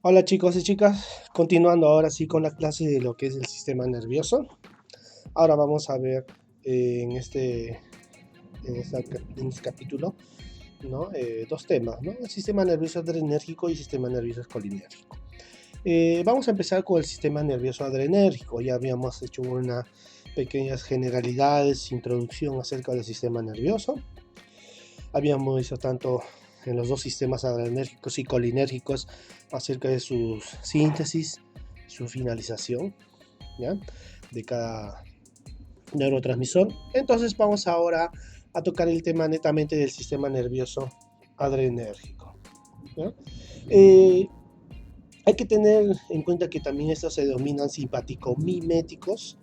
Hola chicos y chicas, continuando ahora sí con la clase de lo que es el sistema nervioso. Ahora vamos a ver en este capítulo, ¿no? Dos temas, ¿no? El sistema nervioso adrenérgico y el sistema nervioso colinérgico. Vamos a empezar con el sistema nervioso adrenérgico. Ya habíamos hecho unas pequeñas generalidades, introducción acerca del sistema nervioso. Habíamos visto tanto en los dos sistemas adrenérgicos y colinérgicos acerca de su síntesis, su finalización, ¿ya? De cada neurotransmisor. Entonces vamos ahora a tocar el tema netamente del sistema nervioso adrenérgico, ¿ya? Eh, Hay que tener en cuenta que también estos se denominan simpático-miméticos,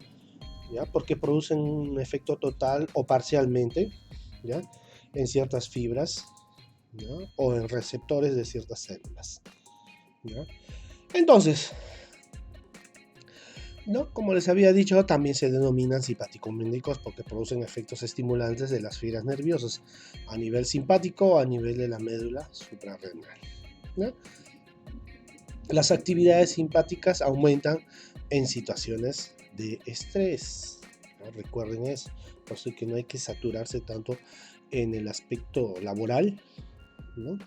¿ya? Porque producen un efecto total o parcialmente, ¿ya? En ciertas fibras, ¿ya? O en receptores de ciertas células, ¿ya? Entonces, ¿no? Como les había dicho, también se denominan simpático-miméticos porque producen efectos estimulantes de las fibras nerviosas a nivel simpático o a nivel de la médula suprarrenal, ¿no? Las actividades simpáticas aumentan en situaciones de estrés, ¿no? Recuerden eso, por eso que no hay que saturarse tanto en el aspecto laboral, ¿no?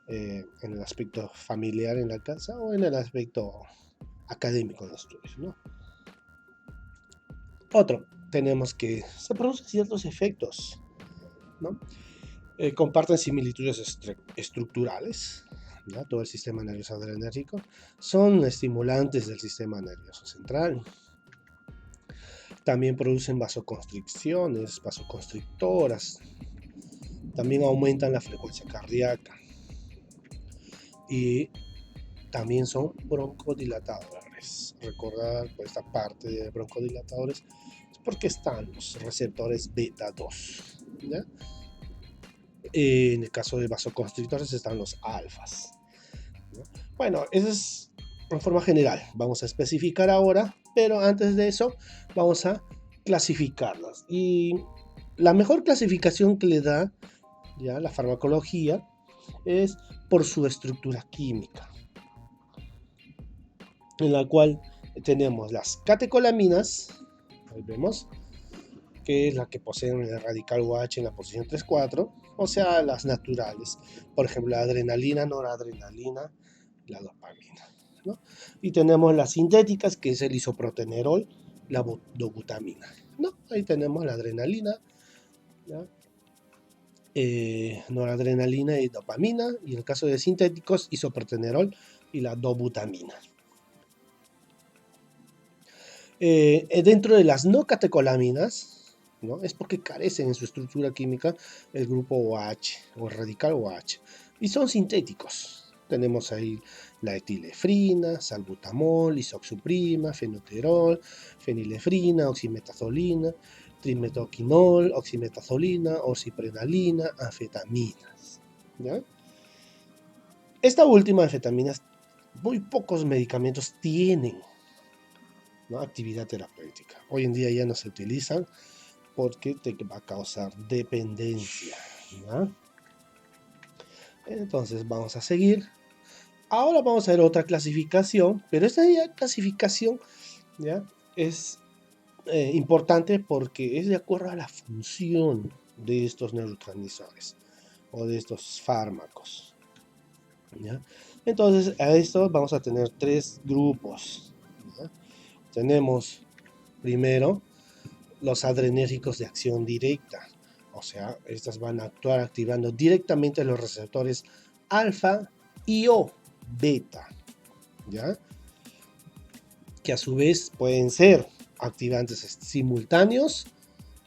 En el aspecto familiar en la casa o en el aspecto académico de estudios, ¿no? Otro, tenemos que se producen ciertos efectos, ¿no? Comparten similitudes estructurales, ¿ya? Todo el sistema nervioso adrenérgico, son estimulantes del sistema nervioso central. También producen vasoconstricciones, vasoconstrictoras. También aumentan la frecuencia cardíaca. Y también son broncodilatadores. Recordar por esta parte de broncodilatadores es porque están los receptores beta 2. ¿Ya? En el caso de vasoconstrictores están los alfas, ¿no? Bueno, eso es en forma general. Vamos a especificar ahora, pero antes de eso vamos a clasificarlas. Y la mejor clasificación que le da ya la farmacología es por su estructura química, en la cual tenemos las catecolaminas, ahí vemos, que es la que poseen el radical OH en la posición 3,4, o sea, las naturales, por ejemplo, la adrenalina, noradrenalina, la dopamina, ¿no? Y tenemos las sintéticas, que es el isoprotenerol, la dobutamina, ¿no? Ahí tenemos la adrenalina, ¿ya? Noradrenalina y dopamina, y en el caso de sintéticos, isoprotenerol y la dobutamina. Dentro de las no catecolaminas, ¿no? Es porque carecen en su estructura química el grupo OH o el radical OH y son sintéticos. Tenemos ahí la etilefrina, salbutamol, isoxsuprima, fenoterol, fenilefrina, oximetazolina, trimetoquinol, oximetazolina, oxiprenalina, anfetaminas, ¿ya? Esta última anfetaminas, muy pocos medicamentos tienen, ¿no? Actividad terapéutica. Hoy en día ya no se utilizan porque te va a causar dependencia, ¿ya? Entonces vamos a seguir. Ahora vamos a ver otra clasificación, pero esta clasificación, ¿ya? Es importante porque es de acuerdo a la función de estos neurotransmisores o de estos fármacos, ¿ya? Entonces a esto vamos a tener tres grupos, ¿ya? Tenemos primero los adrenérgicos de acción directa, o sea, estas van a actuar activando directamente los receptores alfa y o beta, ¿ya? Que a su vez pueden ser activantes simultáneos,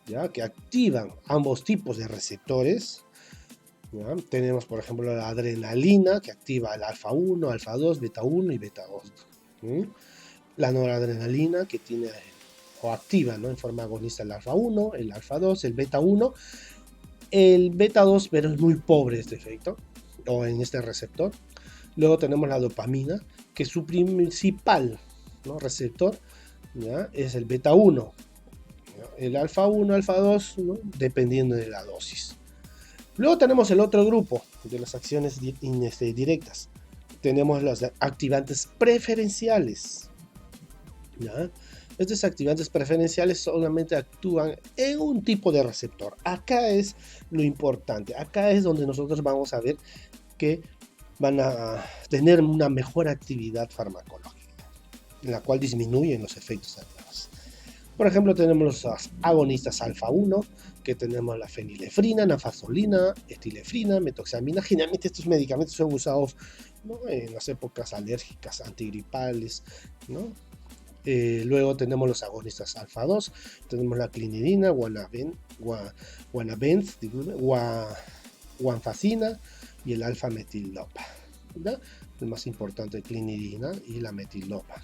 ¿ya? Que activan ambos tipos de receptores, ¿ya? Tenemos, por ejemplo, la adrenalina, que activa el alfa 1, alfa 2, beta 1 y beta 2. ¿Sí? La noradrenalina, que tiene o activa, ¿no? En forma agonista el alfa 1, el alfa 2, el beta 1, el beta 2, pero es muy pobre este efecto, o en este receptor. Luego tenemos la dopamina, que su principal, ¿no? Receptor, ¿ya? Es el beta 1, ¿ya? El alfa 1, alfa 2, ¿no? Dependiendo de la dosis. Luego tenemos el otro grupo de las acciones directas, tenemos los activantes preferenciales, ¿ya? Estos activantes preferenciales solamente actúan en un tipo de receptor. Acá es lo importante. Acá es donde nosotros vamos a ver que van a tener una mejor actividad farmacológica, en la cual disminuyen los efectos adversos. Por ejemplo, tenemos los agonistas alfa-1, que tenemos la fenilefrina, nafazolina, estilefrina, metoxamina. Generalmente estos medicamentos son usados, ¿no?, en las épocas alérgicas, antigripales, ¿no? Luego tenemos los agonistas alfa-2, tenemos la clinidina, guanfacina y el alfa-metildopa. El más importante, clinidina y la metildopa.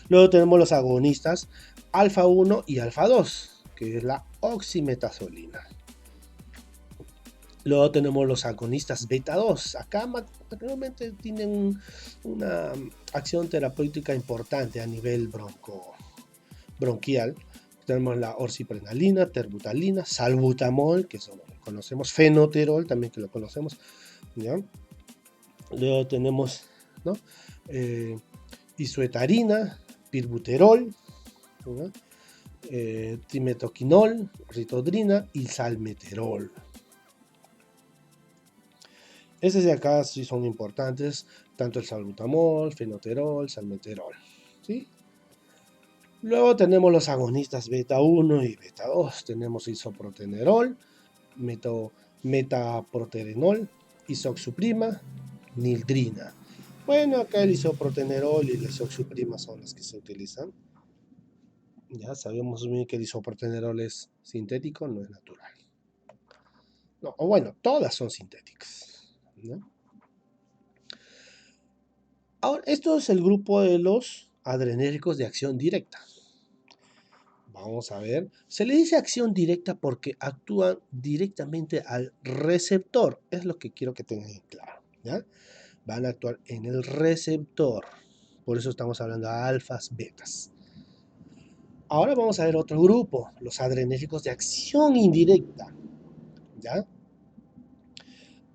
Luego tenemos los agonistas alfa-1 y alfa-2, que es la oximetazolina. Luego tenemos los agonistas beta-2. Acá naturalmente tienen una acción terapéutica importante a nivel bronquial. Tenemos la orsiprenalina, terbutalina, salbutamol, que eso lo conocemos, fenoterol también, que lo conocemos, ¿ya? Luego tenemos, ¿no?, isuetarina, pirbuterol, ¿no?, trimetoquinol, ritodrina y salmeterol. Estos de acá sí son importantes, tanto el salbutamol, fenoterol, salmeterol, ¿sí? Luego tenemos los agonistas beta 1 y beta 2. Tenemos isoprotenerol, metaproterenol, isoxsuprima, nildrina. Bueno, acá el isoprotenerol y la isoxsuprima son las que se utilizan. Ya sabemos bien que el isoprotenerol es sintético, no es natural. No, o bueno, todas son sintéticas, ¿no? Ahora, esto es el grupo de los adrenérgicos de acción directa. Vamos a ver. Se le dice acción directa porque actúan directamente al receptor. Es lo que quiero que tengan claro, ¿ya? Van a actuar en el receptor. Por eso estamos hablando de alfas, betas. Ahora vamos a ver otro grupo, los adrenérgicos de acción indirecta, ¿ya?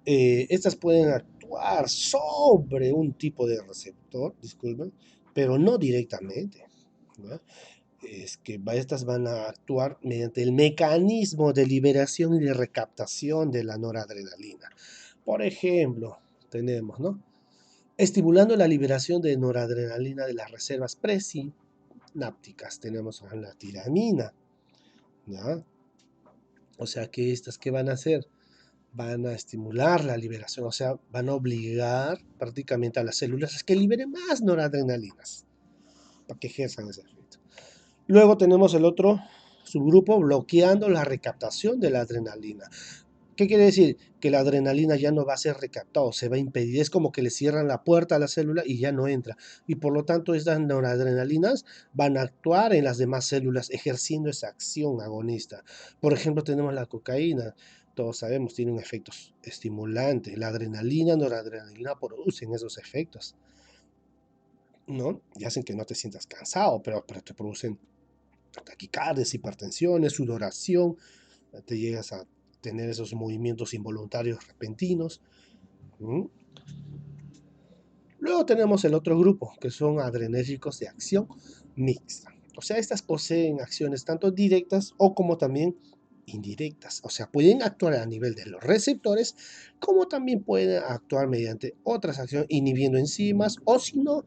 Estas pueden actuar sobre un tipo de receptor, disculpen, pero no directamente, ¿no? Es que estas van a actuar mediante el mecanismo de liberación y de recaptación de la noradrenalina. Por ejemplo, tenemos, ¿no?, estimulando la liberación de noradrenalina de las reservas presinápticas. Tenemos la tiramina, ¿ya? O sea que estas, ¿qué van a hacer? Van a estimular la liberación, o sea, van a obligar prácticamente a las células a que liberen más noradrenalinas para que ejerzan ese efecto. Luego tenemos el otro subgrupo bloqueando la recaptación de la adrenalina. ¿Qué quiere decir? Que la adrenalina ya no va a ser recaptada, se va a impedir. Es como que le cierran la puerta a la célula y ya no entra. Y por lo tanto, estas noradrenalinas van a actuar en las demás células ejerciendo esa acción agonista. Por ejemplo, tenemos la cocaína. Todos sabemos, tiene un efecto estimulante. La adrenalina, noradrenalina producen esos efectos, ¿no? Y hacen que no te sientas cansado, pero te producen taquicardias, hipertensiones, sudoración, te llegas a tener esos movimientos involuntarios repentinos. Luego tenemos el otro grupo, que son adrenérgicos de acción mixta. O sea, estas poseen acciones tanto directas o como también indirectas. O sea, pueden actuar a nivel de los receptores, como también pueden actuar mediante otras acciones, inhibiendo enzimas o si no,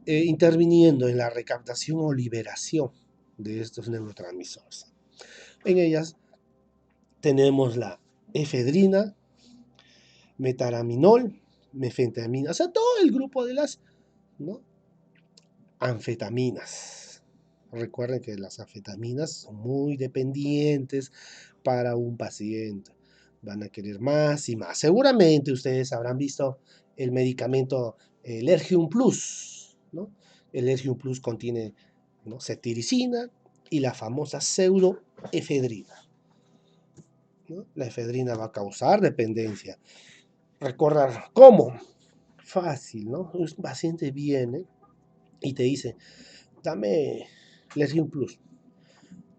interviniendo en la recaptación o liberación de estos neurotransmisores. En ellas tenemos la efedrina, metaraminol, mefentamina, o sea, todo el grupo de las, ¿no?, anfetaminas. Recuerden que las anfetaminas son muy dependientes para un paciente. Van a querer más y más. Seguramente ustedes habrán visto el medicamento, el Ergium Plus, ¿no? El Ergium Plus contiene, ¿no?, cetiricina y la famosa pseudoefedrina, ¿no? La efedrina va a causar dependencia. Recordar cómo. Fácil, ¿no? Un paciente viene y te dice, dame Lergium Plus.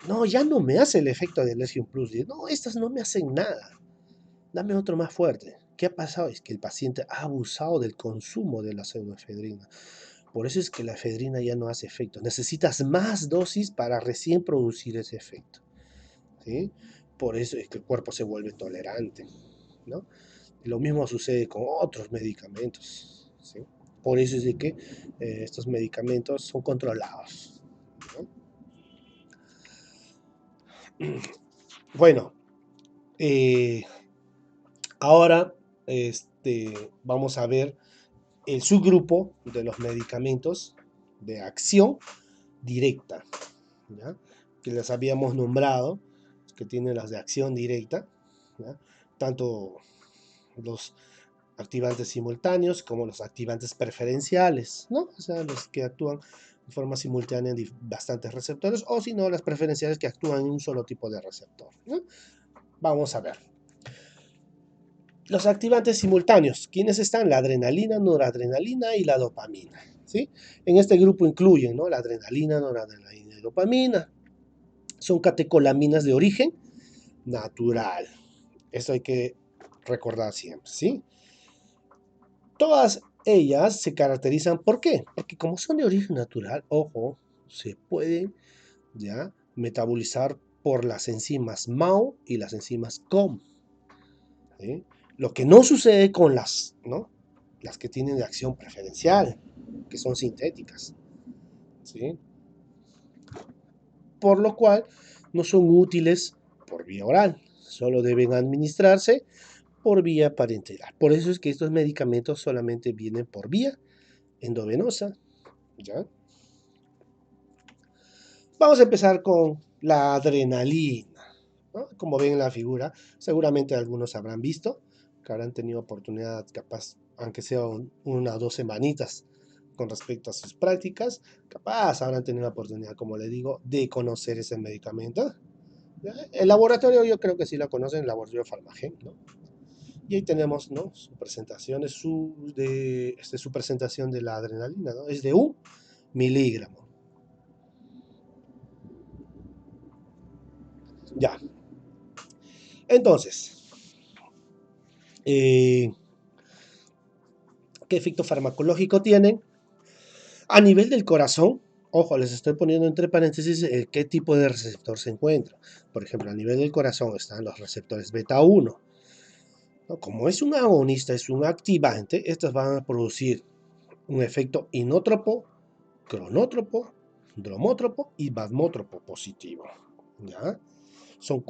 No, ya no me hace el efecto del Lergium Plus. No, estas no me hacen nada. Dame otro más fuerte. ¿qué ha pasado? Es que el paciente ha abusado del consumo de la pseudoefedrina. Por eso es que la efedrina ya no hace efecto. Necesitas más dosis para recién producir ese efecto, ¿sí? Por eso es que el cuerpo se vuelve tolerante, ¿no? Lo mismo sucede con otros medicamentos, ¿sí? Por eso es de que estos medicamentos son controlados, ¿no? Bueno, eh, ahora vamos a ver el subgrupo de los medicamentos de acción directa, ¿ya? Que les habíamos nombrado, que tienen las de acción directa, ¿ya? Tanto los activantes simultáneos como los activantes preferenciales, ¿no? O sea, los que actúan de forma simultánea en bastantes receptores, o si no, las preferenciales que actúan en un solo tipo de receptor, ¿no? Vamos a ver. Los activantes simultáneos, ¿quiénes están? La adrenalina, noradrenalina y la dopamina, ¿sí? En este grupo incluyen, ¿no? La adrenalina, noradrenalina y dopamina. Son catecolaminas de origen natural. Eso hay que recordar siempre, ¿sí? Todas ellas se caracterizan, ¿por qué? Porque como son de origen natural, ojo, se pueden ya metabolizar por las enzimas MAO y las enzimas COM, ¿sí? Lo que no sucede con las, ¿no? Las que tienen de acción preferencial, que son sintéticas, ¿sí? Por lo cual no son útiles por vía oral, solo deben administrarse por vía parenteral. Por eso es que estos medicamentos solamente vienen por vía endovenosa, ¿ya? Vamos a empezar con la adrenalina, ¿no? Como ven en la figura, seguramente algunos habrán visto, que habrán tenido oportunidad, capaz, aunque sea una o dos semanitas con respecto a sus prácticas, capaz habrán tenido la oportunidad, como le digo, de conocer ese medicamento. ¿Ya? El laboratorio yo creo que sí lo conocen, el laboratorio Pharmagen, ¿no? Y ahí tenemos, ¿no? Su presentación, su presentación de la adrenalina, ¿no? Es de 1 miligramo. Ya. Entonces, ¿qué efecto farmacológico tienen? A nivel del corazón, ojo, les estoy poniendo entre paréntesis qué tipo de receptor se encuentra. Por ejemplo, a nivel del corazón están los receptores beta 1. ¿No? Como es un agonista, es un activante, estos van a producir un efecto inótropo, cronótropo, dromótropo y basmótropo positivo. ¿Ya? Son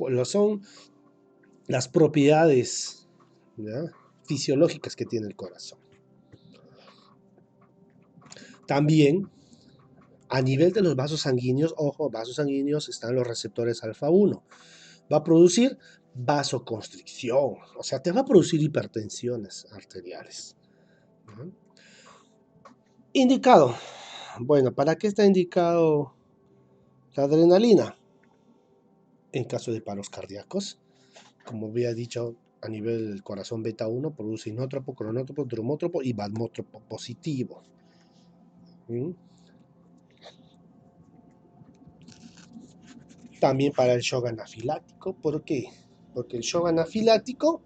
las propiedades, ¿ya?, fisiológicas que tiene el corazón. También, a nivel de los vasos sanguíneos, ojo, vasos sanguíneos están los receptores alfa 1. Va a producir vasoconstricción, o sea, te va a producir hipertensiones arteriales. ¿No? Indicado. Bueno, ¿para qué está indicado la adrenalina? En caso de paros cardíacos, como había dicho, a nivel del corazón beta 1 produce inótropo, cronótropo, dromótropo y basmótropo positivo. ¿Mm? También para el shock anafiláctico. ¿Por qué? Porque el shock anafiláctico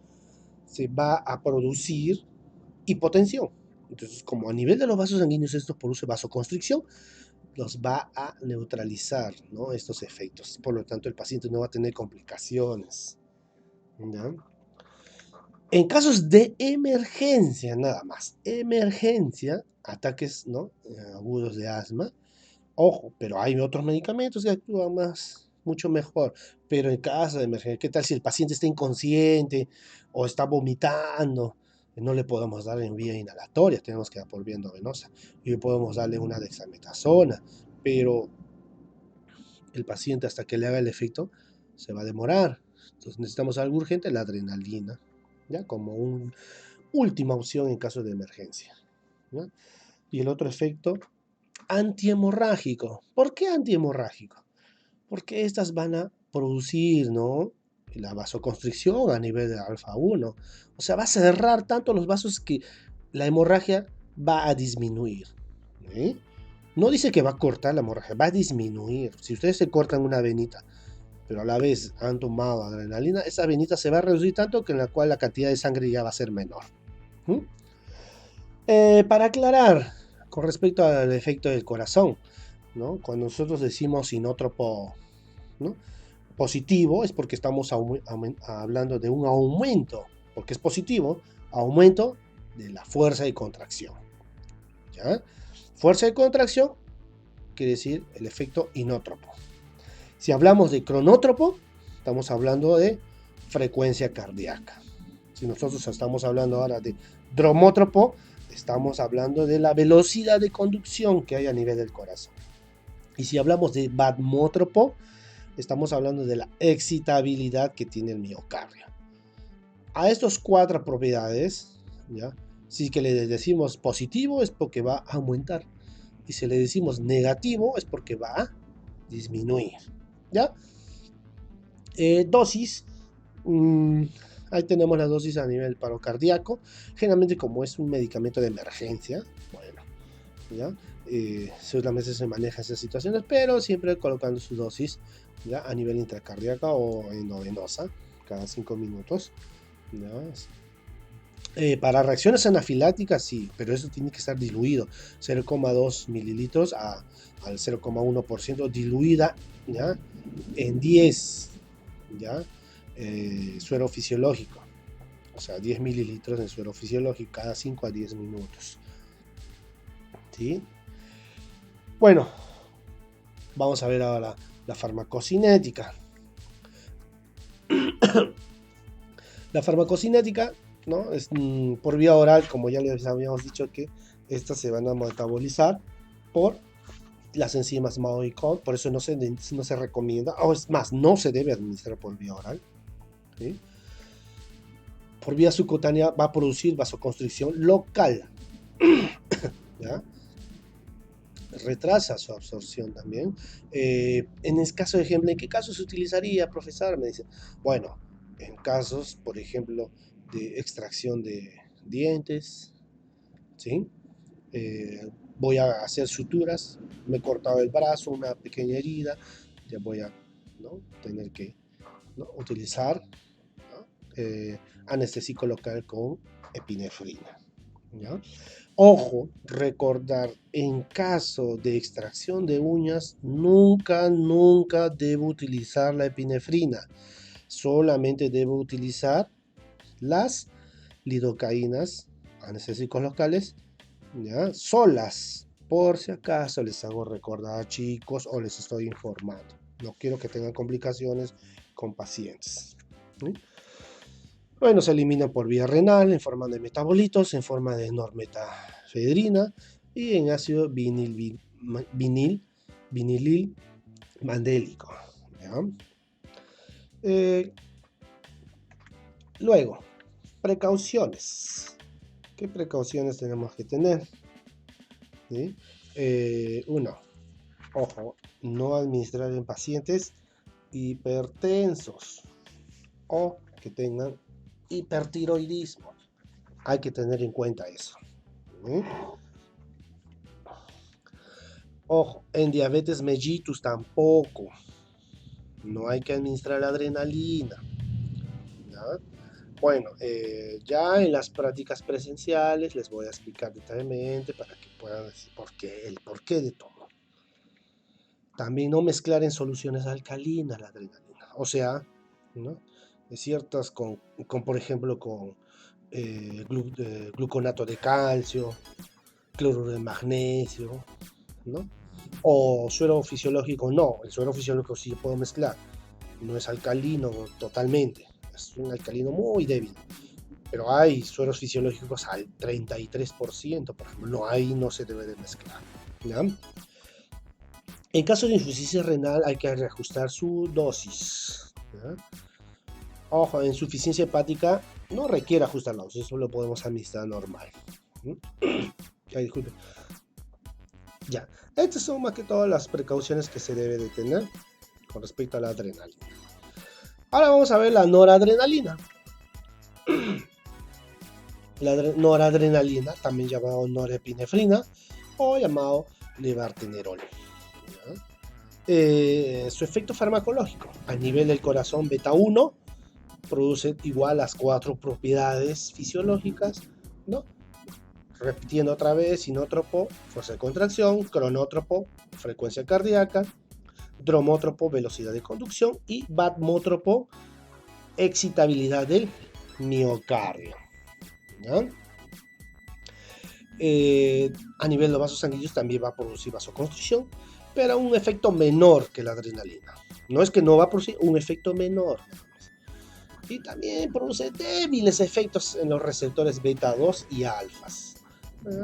se va a producir hipotensión. Entonces, como a nivel de los vasos sanguíneos esto produce vasoconstricción, los va a neutralizar, ¿no?, estos efectos. Por lo tanto, el paciente no va a tener complicaciones, ¿ya? En casos de emergencia, nada más, emergencia, ataques, ¿no?, agudos de asma, ojo, pero hay otros medicamentos que actúan mucho mejor. Pero en caso de emergencia, ¿qué tal si el paciente está inconsciente o está vomitando? No le podemos dar en vía inhalatoria, tenemos que dar por vía endovenosa. Y podemos darle una dexametasona, pero el paciente, hasta que le haga el efecto, se va a demorar. Entonces necesitamos algo urgente, la adrenalina, ¿ya?, como una última opción en caso de emergencia, ¿ya? Y el otro efecto, antihemorrágico. ¿Por qué antihemorrágico? Porque estas van a producir, ¿no?, la vasoconstricción a nivel de alfa 1. O sea, va a cerrar tanto los vasos que la hemorragia va a disminuir, ¿eh? No dice que va a cortar la hemorragia, va a disminuir. Si ustedes se cortan una venita pero a la vez han tomado adrenalina, esa venita se va a reducir tanto que en la cual la cantidad de sangre ya va a ser menor. ¿Mm? Para aclarar, con respecto al efecto del corazón, ¿no? Cuando nosotros decimos inótropo, ¿no?, positivo, es porque estamos hablando de un aumento, porque es positivo, aumento de la fuerza de contracción. ¿Ya? Fuerza de contracción quiere decir el efecto inótropo. Si hablamos de cronótropo, estamos hablando de frecuencia cardíaca. Si nosotros estamos hablando ahora de dromótropo, estamos hablando de la velocidad de conducción que hay a nivel del corazón. Y si hablamos de batmótropo, estamos hablando de la excitabilidad que tiene el miocardio. A estos 4 propiedades, ¿ya?, si que le decimos positivo es porque va a aumentar. Y si le decimos negativo es porque va a disminuir. ¿Ya? Dosis. Ahí tenemos la dosis a nivel paro cardíaco. Generalmente, como es un medicamento de emergencia, bueno, ¿ya? Solamente se maneja esas situaciones, pero siempre colocando su dosis, ¿ya?, a nivel intracardíaca o endovenosa, cada 5 minutos. ¿Ya? Para reacciones anafilácticas, sí, pero eso tiene que estar diluido. 0,2 mililitros al 0,1% diluida, ¿ya?, en 10, ¿ya?, suero fisiológico. O sea, 10 mililitros en suero fisiológico cada 5 a 10 minutos. ¿Sí? Bueno, vamos a ver ahora la farmacocinética. La farmacocinética, ¿no?, es por vía oral, como ya les habíamos dicho, que estas se van a metabolizar por las enzimas MAO y COX, por eso no se recomienda, o es más, no se debe administrar por vía oral. ¿Sí? Por vía subcutánea va a producir vasoconstricción local. ¿Ya? Retrasa su absorción también. En el caso de ejemplo, ¿en qué caso se utilizaría, profesor? Me dice, bueno, en casos, por ejemplo, de extracción de dientes, ¿sí? Voy a hacer suturas, me he cortado el brazo, una pequeña herida, ya voy a, ¿no?, tener que, ¿no?, utilizar, ¿no?, anestésico local con epinefrina. ¿Ya? Ojo, recordar, en caso de extracción de uñas, nunca debo utilizar la epinefrina. Solamente debo utilizar las lidocaínas, anestésicos locales, ¿ya?, solas. Por si acaso les hago recordar, chicos, o les estoy informando. No quiero que tengan complicaciones con pacientes. ¿Sí? Bueno, se eliminan por vía renal en forma de metabolitos, en forma de normetafedrina y en ácido vinil mandélico. Luego, precauciones. ¿Qué precauciones tenemos que tener? ¿Sí? Uno, ojo, no administrar en pacientes hipertensos o que tengan hipertiroidismo. Hay que tener en cuenta eso. Ojo, en diabetes mellitus tampoco. No hay que administrar adrenalina. ¿Ya? Bueno, ya en las prácticas presenciales les voy a explicar detalladamente para que puedan decir el porqué de todo. También no mezclar en soluciones alcalinas la adrenalina. O sea, ¿no?, ciertas por ejemplo, con gluconato de calcio, cloruro de magnesio, ¿no? O suero fisiológico, no. El suero fisiológico sí puedo mezclar. No es alcalino totalmente. Es un alcalino muy débil. Pero hay sueros fisiológicos al 33%, por ejemplo. No, ahí no se debe de mezclar. ¿Ya? En caso de insuficiencia renal hay que reajustar su dosis. ¿Ya? Ojo, en insuficiencia hepática no requiere ajustar la dosis, eso lo podemos administrar normal. Ay, disculpe. Ya, estas son más que todas las precauciones que se debe de tener con respecto a la adrenalina. Ahora vamos a ver la noradrenalina. La noradrenalina, también llamado norepinefrina o llamado levartenerol. ¿Ya? Su efecto farmacológico a nivel del corazón beta 1 produce igual las 4 propiedades fisiológicas, ¿no? Repitiendo otra vez: sinótropo, fuerza de contracción; cronótropo, frecuencia cardíaca; dromótropo, velocidad de conducción; y batmótropo, excitabilidad del miocardio, ¿no? A nivel de los vasos sanguíneos también va a producir vasoconstricción, pero un efecto menor que la adrenalina. No es que no va a producir, un efecto menor. Y también produce débiles efectos en los receptores beta 2 y alfas.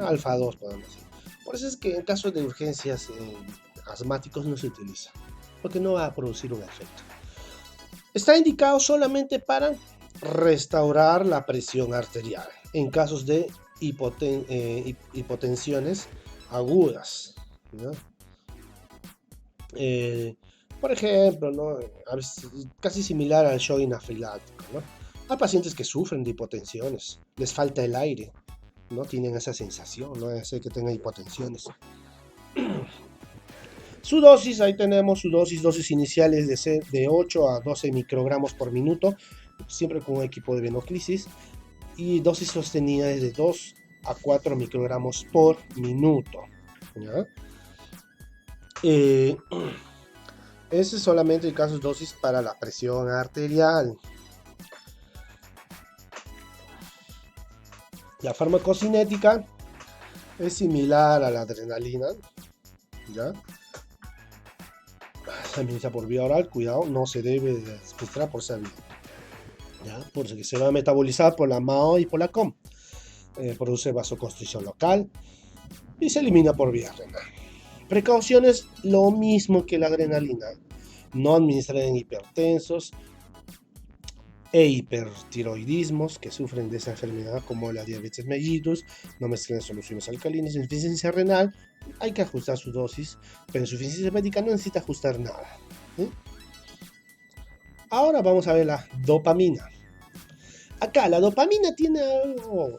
Alfa 2 podemos decir. Por eso es que en casos de urgencias asmáticos no se utiliza, porque no va a producir un efecto. Está indicado solamente para restaurar la presión arterial en casos de hipotensiones agudas, ¿no? Por ejemplo, ¿no? A veces, casi similar al shock anafiláctico, ¿no? Hay pacientes que sufren de hipotensiones, les falta el aire, no tienen esa sensación, no hace que tengan hipotensiones. Su dosis, ahí tenemos su dosis iniciales de 8 a 12 microgramos por minuto, siempre con un equipo de venoclisis, y dosis sostenidas de 2 a 4 microgramos por minuto, ¿ya? Ese es solamente el caso de dosis para la presión arterial. La farmacocinética es similar a la adrenalina, ¿ya? Se administra por vía oral, cuidado, no se debe administrar por esa vía, ¿ya? Porque se va a metabolizar por la MAO y por la COM. Produce vasoconstricción local y se elimina por vía renal. Precauciones: lo mismo que la adrenalina, no administrar en hipertensos e hipertiroidismos que sufren de esa enfermedad, como la diabetes mellitus. No mezclen soluciones alcalinas. En insuficiencia renal hay que ajustar su dosis, pero en insuficiencia hepática no necesita ajustar nada, ¿sí? Ahora vamos a ver la dopamina. Acá la dopamina tiene algo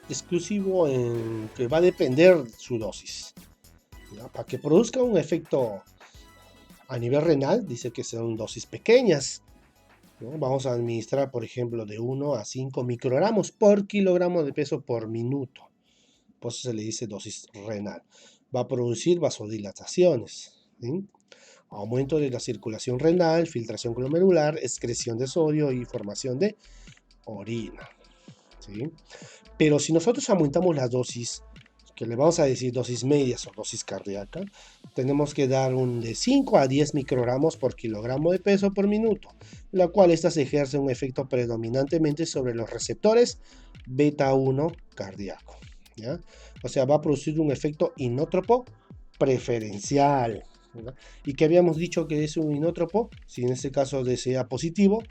exclusivo en que va a depender su dosis, ¿ya? Para que produzca un efecto a nivel renal, dice que son dosis pequeñas, ¿no? Vamos a administrar, por ejemplo, de 1 a 5 microgramos por kilogramo de peso por minuto. Por eso se le dice dosis renal. Va a producir vasodilataciones, ¿sí? Aumento de la circulación renal, filtración glomerular, excreción de sodio y formación de orina, ¿sí? Pero si nosotros aumentamos la dosis, que le vamos a decir dosis medias o dosis cardíaca, tenemos que dar de 5 a 10 microgramos por kilogramo de peso por minuto, la cual estas ejerce un efecto predominantemente sobre los receptores beta 1 cardíaco, ¿ya? O sea, va a producir un efecto inótropo preferencial, ¿ya? Y que habíamos dicho que es un inótropo, si en este caso sea positivo,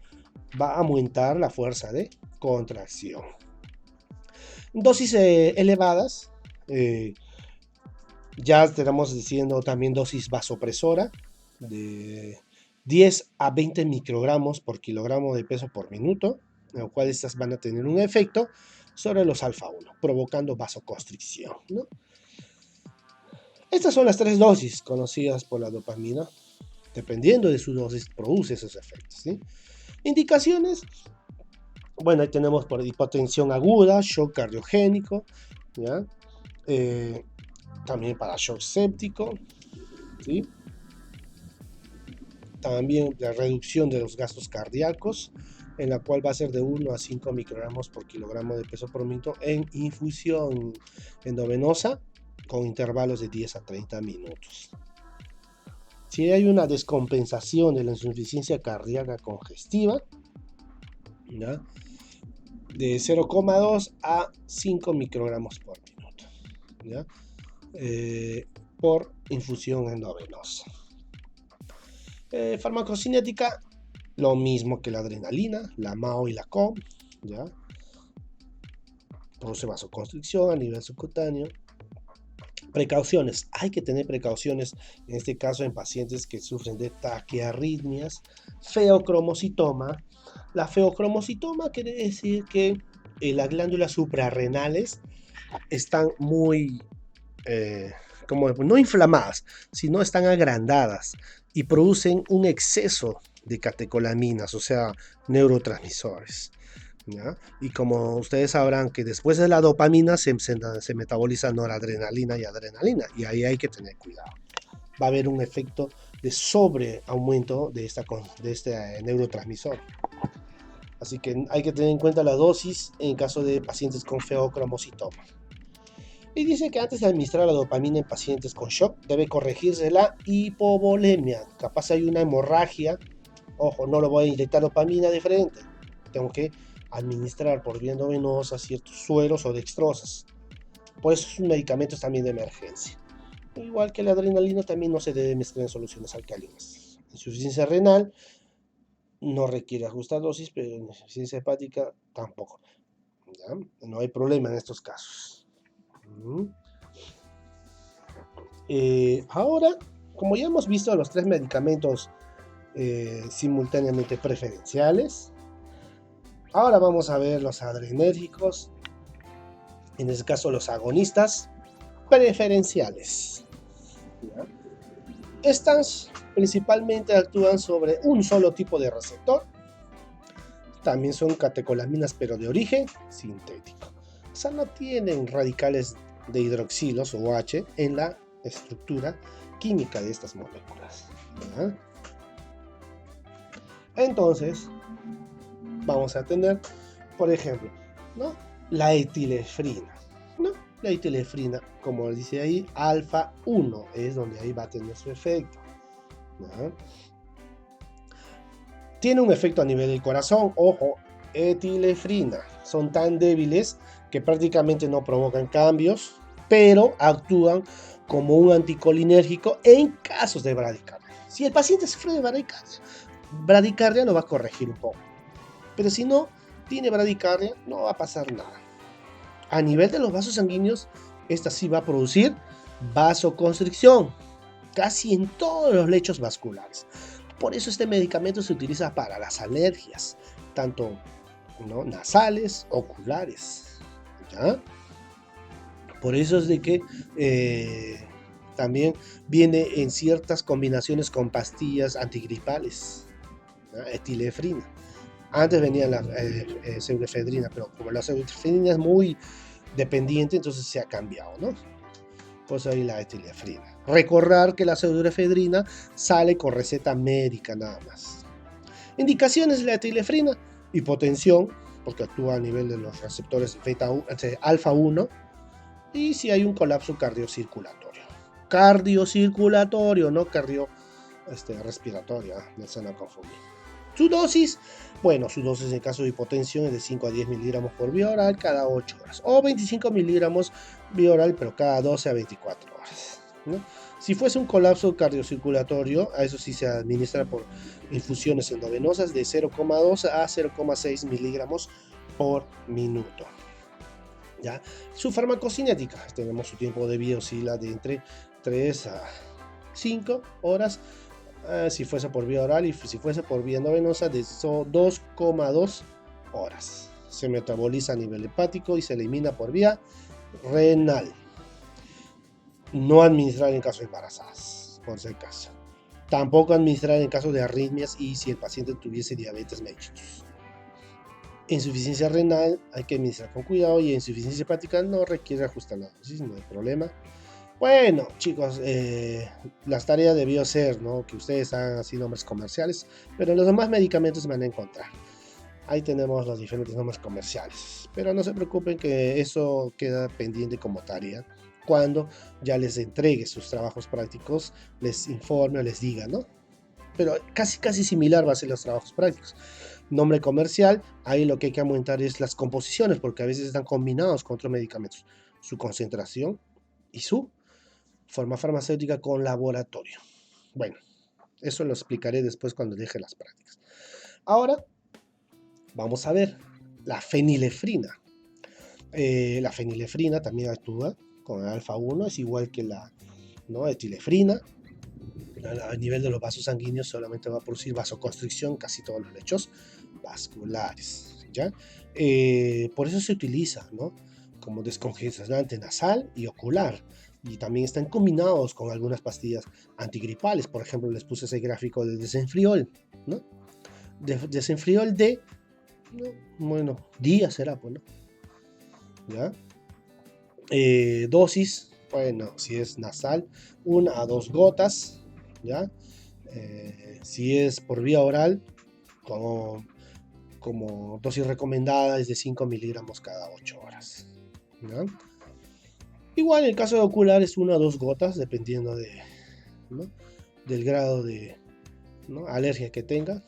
va a aumentar la fuerza de contracción. Dosis elevadas, ya estamos diciendo también dosis vasopresora de 10 a 20 microgramos por kilogramo de peso por minuto, en lo cual estas van a tener un efecto sobre los alfa 1, provocando vasoconstricción, ¿no? Estas son las 3 dosis conocidas por la dopamina. Dependiendo de su dosis, produce esos efectos, ¿sí? Indicaciones: bueno, ahí tenemos por hipotensión aguda, shock cardiogénico, ¿ya? También para shock séptico, ¿sí? También la reducción de los gastos cardíacos, en la cual va a ser de 1 a 5 microgramos por kilogramo de peso por minuto en infusión endovenosa con intervalos de 10 a 30 minutos. Si hay una descompensación de la insuficiencia cardíaca congestiva, ¿ya?, de 0,2 a 5 microgramos por minuto, ¿ya?, por infusión endovenosa. Farmacocinética, lo mismo que la adrenalina, la MAO y la COM, ¿ya? Produce vasoconstricción a nivel subcutáneo. Precauciones: hay que tener precauciones en este caso en pacientes que sufren de taquiarritmias, feocromocitoma. La feocromocitoma quiere decir que las glándulas suprarrenales están muy como no inflamadas, sino están agrandadas y producen un exceso de catecolaminas, o sea, neurotransmisores. ¿Ya? Y como ustedes sabrán que después de la dopamina se metaboliza noradrenalina y adrenalina, y ahí hay que tener cuidado. Va a haber un efecto de sobreaumento de este neurotransmisor. Así que hay que tener en cuenta la dosis en caso de pacientes con feocromocitoma. Y dice que antes de administrar la dopamina en pacientes con shock debe corregirse la hipovolemia. Capaz hay una hemorragia. Ojo, no lo voy a inyectar dopamina de frente. Tengo que administrar por vía endovenosa ciertos sueros o dextrosas. Por eso sus medicamentos también de emergencia. Igual que la adrenalina también no se debe mezclar en soluciones alcalinas. Insuficiencia renal no requiere ajustar dosis, pero en insuficiencia hepática tampoco. ¿Ya? No hay problema en estos casos. Ahora, como ya hemos visto los tres medicamentos simultáneamente preferenciales, ahora vamos a ver los adrenérgicos, en este caso los agonistas preferenciales. ¿Ya? Estas principalmente actúan sobre un solo tipo de receptor. También son catecolaminas, pero de origen sintético. O sea, no tienen radicales de hidroxilos o OH en la estructura química de estas moléculas. ¿Ya? Entonces, vamos a tener, por ejemplo, ¿no? La etilefrina. ¿No? La etilefrina, como dice ahí, alfa 1 es donde ahí va a tener su efecto. ¿No? Tiene un efecto a nivel del corazón, ojo, etilefrina. Son tan débiles que prácticamente no provocan cambios, pero actúan como un anticolinérgico en casos de bradicardia. Si el paciente sufre de bradicardia lo va a corregir un poco. Pero si no tiene bradicardia, no va a pasar nada. A nivel de los vasos sanguíneos, esta sí va a producir vasoconstricción, casi en todos los lechos vasculares. Por eso este medicamento se utiliza para las alergias, tanto nasales, oculares. ¿Ya? Por eso es de que también viene en ciertas combinaciones con pastillas antigripales, ¿ya? Etilefrina. Antes venía la pseudoefedrina, pero como la pseudoefedrina es muy dependiente, entonces se ha cambiado, ¿no? Pues ahí la etilefrina. Recordar que la pseudoefedrina sale con receta médica nada más. Indicaciones de la etilefrina: hipotensión, porque actúa a nivel de los receptores alfa 1, y si hay un colapso cardiocirculatorio. Cardiocirculatorio, no respiratorio, no se van a confundir. Su dosis, bueno, su dosis en caso de hipotensión es de 5 a 10 miligramos por vía oral cada 8 horas, o 25 miligramos vía oral, pero cada 12 a 24 horas. ¿No? Si fuese un colapso cardiocirculatorio, a eso sí se administra por infusiones endovenosas de 0,2 a 0,6 miligramos por minuto. ¿Ya? Su farmacocinética, tenemos su tiempo de vida oscila de entre 3 a 5 horas, si fuese por vía oral, y si fuese por vía endovenosa de 2,2 horas. Se metaboliza a nivel hepático y se elimina por vía renal. No administrar en caso de embarazadas, por si acaso. Tampoco administrar en caso de arritmias y si el paciente tuviese diabetes mellitus. Insuficiencia renal hay que administrar con cuidado, y insuficiencia hepática no requiere ajustar la dosis, no hay problema. Bueno, chicos, las tareas debió ser, ¿no?, que ustedes hagan así nombres comerciales, pero los demás medicamentos se van a encontrar. Ahí tenemos los diferentes nombres comerciales, pero no se preocupen que eso queda pendiente como tarea. Cuando ya les entregue sus trabajos prácticos, les informe o les diga, ¿no? Pero casi similar va a ser los trabajos prácticos. Nombre comercial, ahí lo que hay que aumentar es las composiciones, porque a veces están combinados con otros medicamentos. Su concentración y su forma farmacéutica con laboratorio. Bueno, eso lo explicaré después cuando deje las prácticas. Ahora, vamos a ver la fenilefrina. La fenilefrina también actúa con alfa 1, es igual que la etilefrina. A nivel de los vasos sanguíneos solamente va a producir vasoconstricción casi todos los lechos vasculares, ¿ya? Por eso se utiliza, ¿no?, como descongestionante nasal y ocular, y también están combinados con algunas pastillas antigripales. Por ejemplo, les puse ese gráfico del desenfriol, ¿no? Desenfriol de, ¿no? Bueno, días será, pues, ¿no? ¿Ya? Dosis, bueno, si es nasal, 1 a 2 gotas, ¿ya? Si es por vía oral, como dosis recomendada es de 5 miligramos cada 8 horas, ¿ya? Igual en el caso de ocular es 1 a 2 gotas, dependiendo ¿no? del grado de, ¿no? alergia que tenga.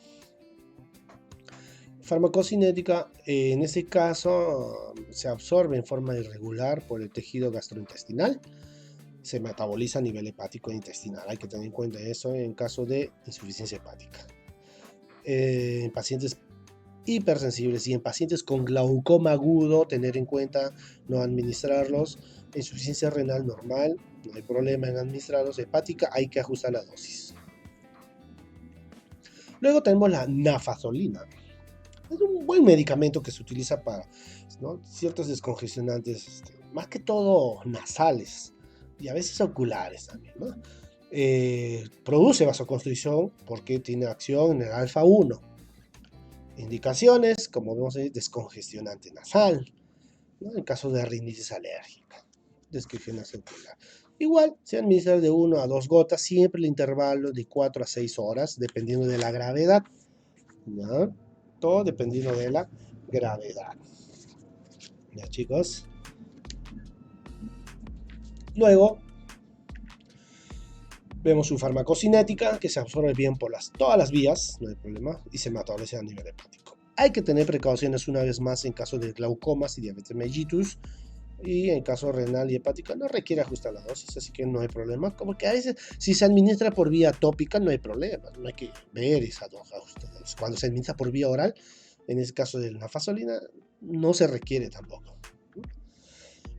Farmacocinética, en este caso se absorbe en forma irregular por el tejido gastrointestinal, se metaboliza a nivel hepático e intestinal. Hay que tener en cuenta eso en caso de insuficiencia hepática. En pacientes hipersensibles y en pacientes con glaucoma agudo, tener en cuenta no administrarlos. Insuficiencia renal normal, no hay problema en administrarlos. Hepática, hay que ajustar la dosis. Luego tenemos la nafazolina. Es un buen medicamento que se utiliza para, ¿no? ciertos descongestionantes, más que todo nasales y a veces oculares también, ¿no? Produce vasoconstricción porque tiene acción en el alfa 1. Indicaciones, como vemos ahí, descongestionante nasal, ¿no? En caso de rinitis alérgica, descongestionación ocular. Igual se administra de 1 a 2 gotas, siempre el intervalo de 4 a 6 horas, dependiendo de la gravedad, ¿no? Todo dependiendo de la gravedad. Ya, chicos. Luego vemos su farmacocinética, que se absorbe bien por todas las vías, no hay problema, y se metaboliza a nivel hepático. Hay que tener precauciones una vez más en caso de glaucomas y diabetes mellitus, y en caso renal y hepática no requiere ajustar la dosis, así que no hay problema. Como que a veces, si se administra por vía tópica, no hay problema, no hay que ver esa dosis. Cuando se administra por vía oral, en el caso de la nafazolina, no se requiere tampoco.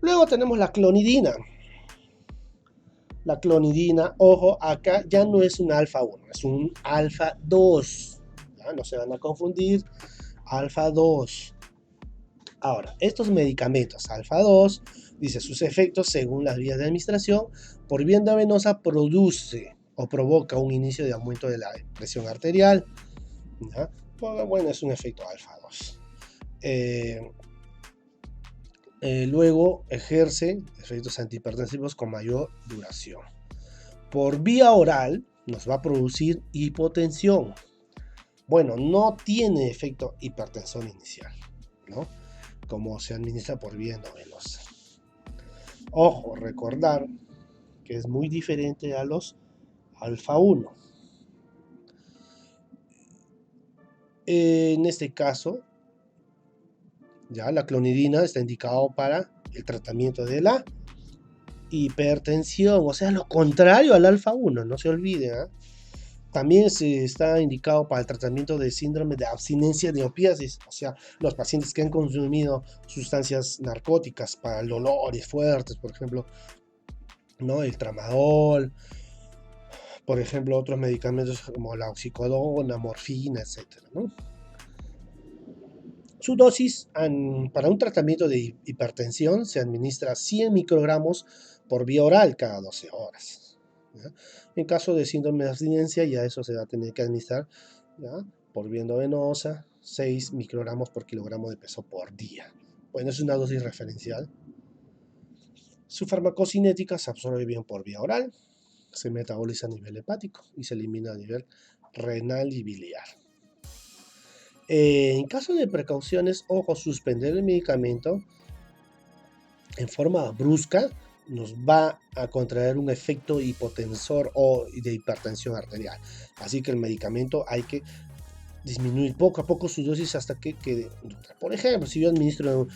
Luego tenemos la clonidina. La clonidina, ojo, acá ya no es un alfa 1, es un alfa 2. ¿Ya? No se van a confundir, alfa 2. Ahora, estos medicamentos alfa 2, dice sus efectos según las vías de administración, por vía venosa produce o provoca un inicio de aumento de la presión arterial. ¿Ya? Bueno, es un efecto alfa 2. Luego ejerce efectos antihipertensivos con mayor duración. Por vía oral nos va a producir hipotensión. Bueno, no tiene efecto hipertensor inicial, ¿no? Como se administra por vía endovenosa. Ojo, recordar que es muy diferente a los alfa 1. En este caso, ya la clonidina está indicado para el tratamiento de la hipertensión, o sea, lo contrario al alfa 1, no se olvide, ¿eh? También se está indicado para el tratamiento de síndrome de abstinencia de opiáceos, o sea, los pacientes que han consumido sustancias narcóticas para dolores fuertes, por ejemplo, ¿no? El tramadol, por ejemplo, otros medicamentos como la oxicodona, morfina, etc., ¿no? Su dosis para un tratamiento de hipertensión se administra 100 microgramos por vía oral cada 12 horas. ¿Ya? En caso de síndrome de abstinencia, ya eso se va a tener que administrar, ¿ya? Por vía endovenosa, 6 microgramos por kilogramo de peso por día. Bueno, es una dosis referencial. Su farmacocinética se absorbe bien por vía oral, se metaboliza a nivel hepático y se elimina a nivel renal y biliar. En caso de precauciones, ojo, suspender el medicamento en forma brusca nos va a contraer un efecto hipotensor o de hipertensión arterial. Así que el medicamento hay que disminuir poco a poco su dosis hasta que quede neutral. Por ejemplo, si yo administro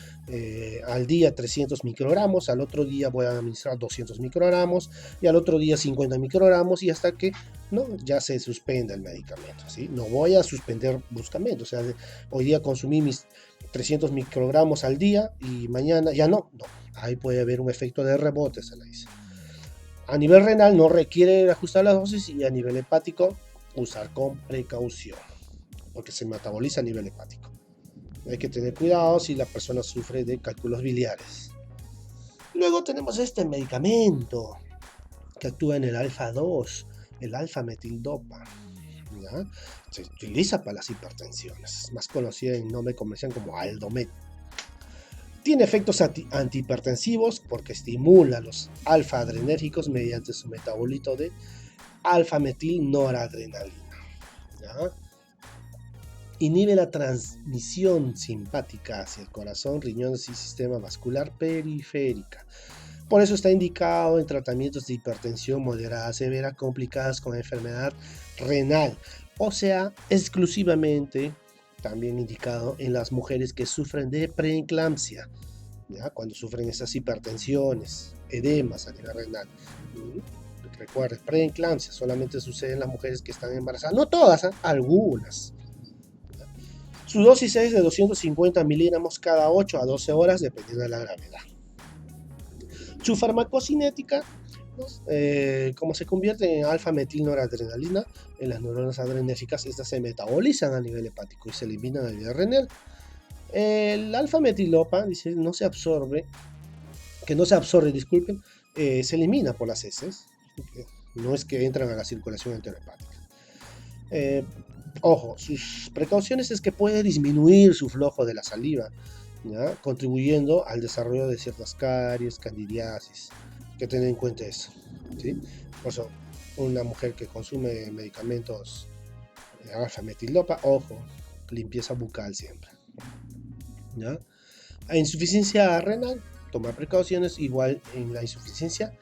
al día 300 microgramos, al otro día voy a administrar 200 microgramos y al otro día 50 microgramos y hasta que no ya se suspenda el medicamento, ¿sí? No voy a suspender bruscamente, o sea, hoy día consumí mis 300 microgramos al día y mañana ya no. Ahí puede haber un efecto de rebote, se le dice. A nivel renal no requiere ajustar la dosis y a nivel hepático usar con precaución, porque se metaboliza a nivel hepático. Hay que tener cuidado si la persona sufre de cálculos biliares. Luego tenemos este medicamento que actúa en el alfa 2, el alfa metildopa. ¿Ya? Se utiliza para las hipertensiones, más conocida en nombre comercial como Aldomet. Tiene efectos antihipertensivos porque estimula los alfa-adrenérgicos mediante su metabolito de alfa-metilnoradrenalina. ¿Ya? Inhibe la transmisión simpática hacia el corazón, riñones y sistema vascular periférica. Por eso está indicado en tratamientos de hipertensión moderada severa complicadas con enfermedad renal, o sea, exclusivamente también indicado en las mujeres que sufren de preeclampsia, ¿ya? Cuando sufren esas hipertensiones, edemas a nivel renal. Recuerden, preeclampsia solamente sucede en las mujeres que están embarazadas, no todas, algunas. Su dosis es de 250 miligramos cada 8 a 12 horas, dependiendo de la gravedad. Su farmacocinética, como se convierte en alfa-metilnoradrenalina, en las neuronas adrenérgicas, estas se metabolizan a nivel hepático y se eliminan a nivel renal. El alfa-metilopa, dice, no se absorbe, disculpen, se elimina por las heces, no es que entran a la circulación enterohepática. Ojo, sus precauciones es que puede disminuir su flujo de la saliva, ¿ya? Contribuyendo al desarrollo de ciertas caries, candidiasis. Hay que tener en cuenta eso, ¿sí? Por eso, una mujer que consume medicamentos alfa-metildopa, ojo, limpieza bucal siempre, ¿ya? A insuficiencia renal, tomar precauciones igual en la insuficiencia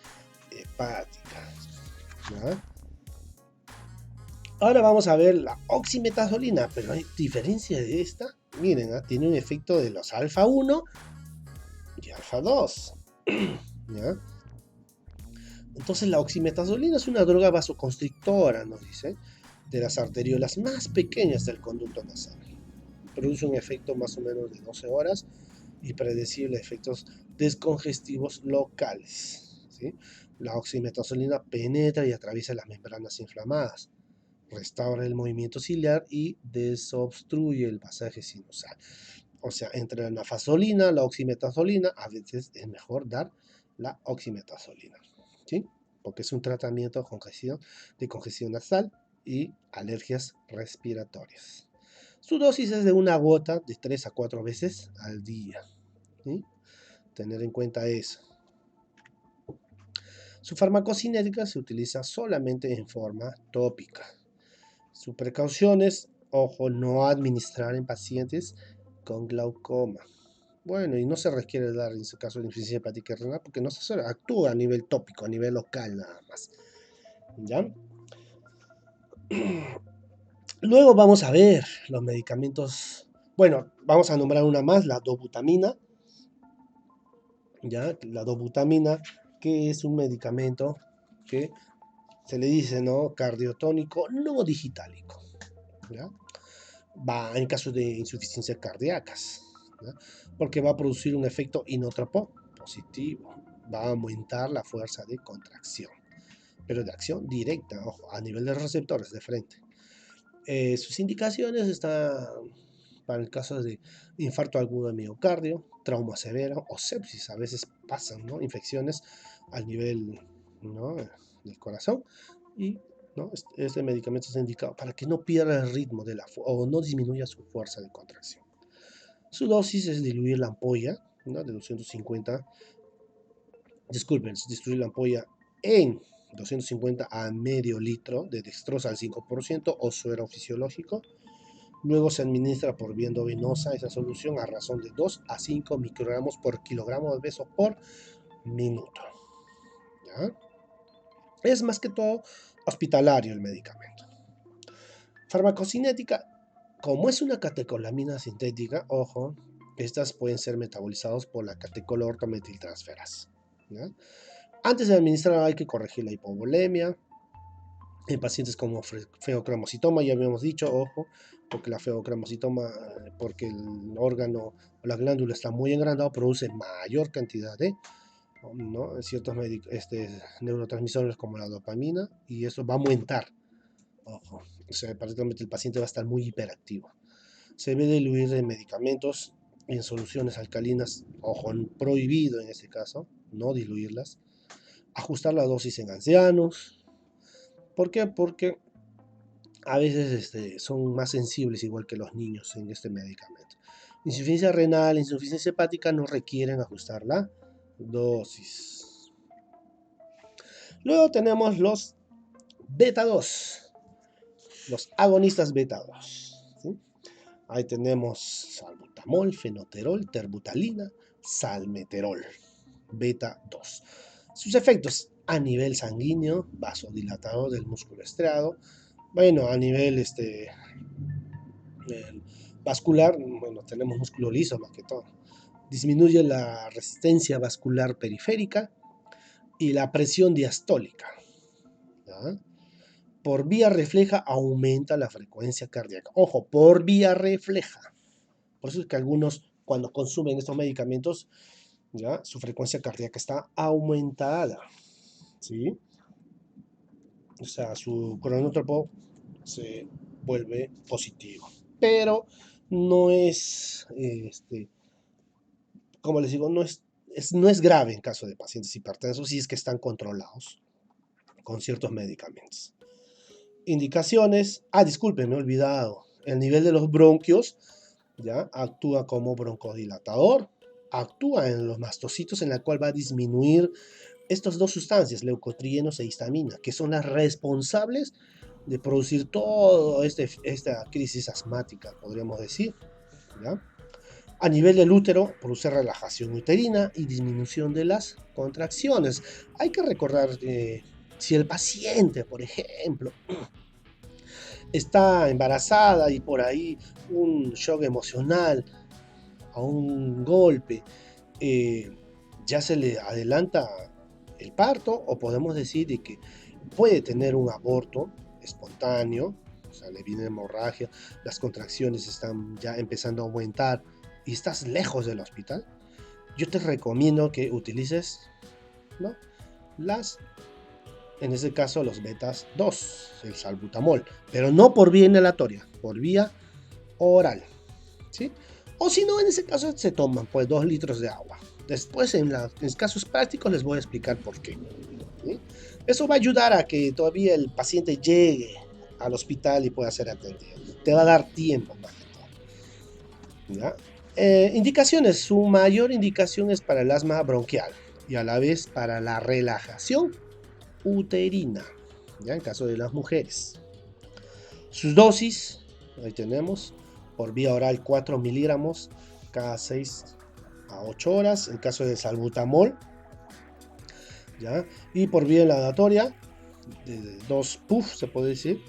hepática, ¿ya? Ahora vamos a ver la oximetazolina, pero hay diferencia de esta. Miren, tiene un efecto de los alfa 1 y alfa 2. ¿Ya? Entonces la oximetazolina es una droga vasoconstrictora, nos dice, de las arteriolas más pequeñas del conducto nasal. Produce un efecto más o menos de 12 horas y predecible efectos descongestivos locales, ¿sí? La oximetazolina penetra y atraviesa las membranas inflamadas, restaura el movimiento ciliar y desobstruye el pasaje sinusal. O sea, entre la nafazolina, la oximetazolina, a veces es mejor dar la oximetazolina, ¿sí? Porque es un tratamiento de congestión nasal y alergias respiratorias. Su dosis es de una gota de 3 a 4 veces al día, ¿sí? Tener en cuenta eso. Su farmacocinética se utiliza solamente en forma tópica. Sus precauciones, ojo, no administrar en pacientes con glaucoma. Bueno, y no se requiere dar en su caso de insuficiencia hepática renal porque no se actúa a nivel tópico, a nivel local nada más. ¿Ya? Luego vamos a ver los medicamentos. Bueno, vamos a nombrar una más, la dobutamina. ¿Ya? La dobutamina, que es un medicamento que se le dice, ¿no? Cardiotónico no digitálico. ¿Ya? Va en caso de insuficiencias cardíacas, ¿ya? Porque va a producir un efecto inótropo positivo, va a aumentar la fuerza de contracción, pero de acción directa, ojo, a nivel de receptores de frente. Sus indicaciones están para el caso de infarto agudo de miocardio, trauma severo o sepsis, a veces pasan, ¿no? Infecciones al nivel, ¿no? del corazón y, ¿no? Este medicamento está indicado para que no pierda el ritmo o no disminuya su fuerza de contracción. Su dosis es diluir la ampolla, ¿no? De 250, disculpen, diluir la ampolla en 250 a medio litro de dextrosa al 5% o suero fisiológico. Luego se administra por vía endovenosa esa solución a razón de 2 a 5 microgramos por kilogramo de peso por minuto. ¿Ya? Es más que todo hospitalario el medicamento. Farmacocinética, como es una catecolamina sintética, ojo, estas pueden ser metabolizadas por la catecolortometiltransferasa. ¿Ya? Antes de administrar hay que corregir la hipovolemia. En pacientes como feocromocitoma, ya habíamos dicho, ojo, porque la feocromocitoma, porque el órgano o la glándula está muy engrandado, produce mayor cantidad de, ¿no? ciertos neurotransmisores como la dopamina, y eso va a aumentar. Ojo, o sea, prácticamente el paciente va a estar muy hiperactivo. Se debe diluir en medicamentos y en soluciones alcalinas, ojo, prohibido en este caso, no diluirlas. Ajustar la dosis en ancianos. ¿Por qué? Porque a veces son más sensibles, igual que los niños, en este medicamento. Insuficiencia renal, insuficiencia hepática no requieren ajustar la dosis. Luego tenemos los beta 2, los agonistas beta 2. ¿Sí? Ahí tenemos salbutamol, fenoterol, terbutalina, salmeterol, beta 2. Sus efectos a nivel sanguíneo, vasodilatador del músculo estriado. Bueno, a nivel vascular, bueno, tenemos músculo liso más que todo. Disminuye la resistencia vascular periférica y la presión diastólica. ¿Ya? Por vía refleja aumenta la frecuencia cardíaca. Ojo, por vía refleja. Por eso es que algunos, cuando consumen estos medicamentos, ¿ya? Su frecuencia cardíaca está aumentada. ¿Sí? O sea, su cronótropo se vuelve positivo. Pero no es, como les digo, no es grave en caso de pacientes hipertensos si es que están controlados con ciertos medicamentos. Indicaciones. Disculpen, me he olvidado. El nivel de los bronquios, ¿ya? Actúa como broncodilatador, actúa en los mastocitos, en la cual va a disminuir estas dos sustancias, leucotrienos e histamina, que son las responsables de producir toda esta crisis asmática, podríamos decir. ¿Ya? A nivel del útero, produce relajación uterina y disminución de las contracciones. Hay que recordar que si el paciente, por ejemplo, está embarazada y por ahí un shock emocional a un golpe, ya se le adelanta el parto, o podemos decir de que puede tener un aborto espontáneo, o sea, le viene hemorragia, las contracciones están ya empezando a aumentar y estás lejos del hospital, yo te recomiendo que utilices, ¿no? En este caso los betas 2, el salbutamol, pero no por vía inhalatoria, por vía oral, ¿sí? O si no, en ese caso se toman pues 2 litros de agua. Después en casos prácticos les voy a explicar por qué. ¿Sí? Eso va a ayudar a que todavía el paciente llegue al hospital y pueda ser atendido. Te va a dar tiempo más que todo. ¿Ya? Indicaciones. Su mayor indicación es para el asma bronquial y a la vez para la relajación uterina, ¿ya? En caso de las mujeres. Sus dosis, ahí tenemos, por vía oral 4 miligramos cada 6 a 8 horas, en caso de salbutamol, ¿ya? Y por vía inhalatoria, de 2 puff, se puede decir,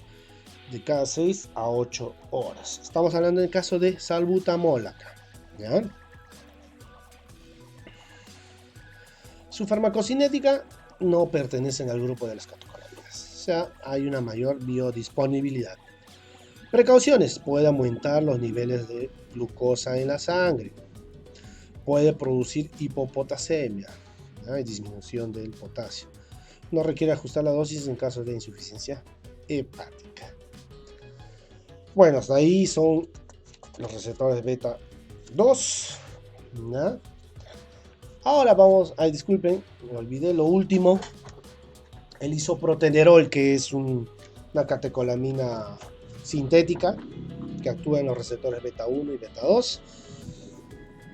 de cada 6 a 8 horas. Estamos hablando en caso de salbutamol acá, ¿ya? Su farmacocinética no pertenecen al grupo de las catecolaminas, o sea, hay una mayor biodisponibilidad. Precauciones, puede aumentar los niveles de glucosa en la sangre, puede producir hipopotasemia, ¿no? Y disminución del potasio. No requiere ajustar la dosis en caso de insuficiencia hepática. Bueno, hasta ahí son los receptores beta 2. ¿No? Ahora vamos, disculpen, me olvidé lo último, el isoprotenerol, que es una catecolamina sintética que actúa en los receptores beta 1 y beta 2.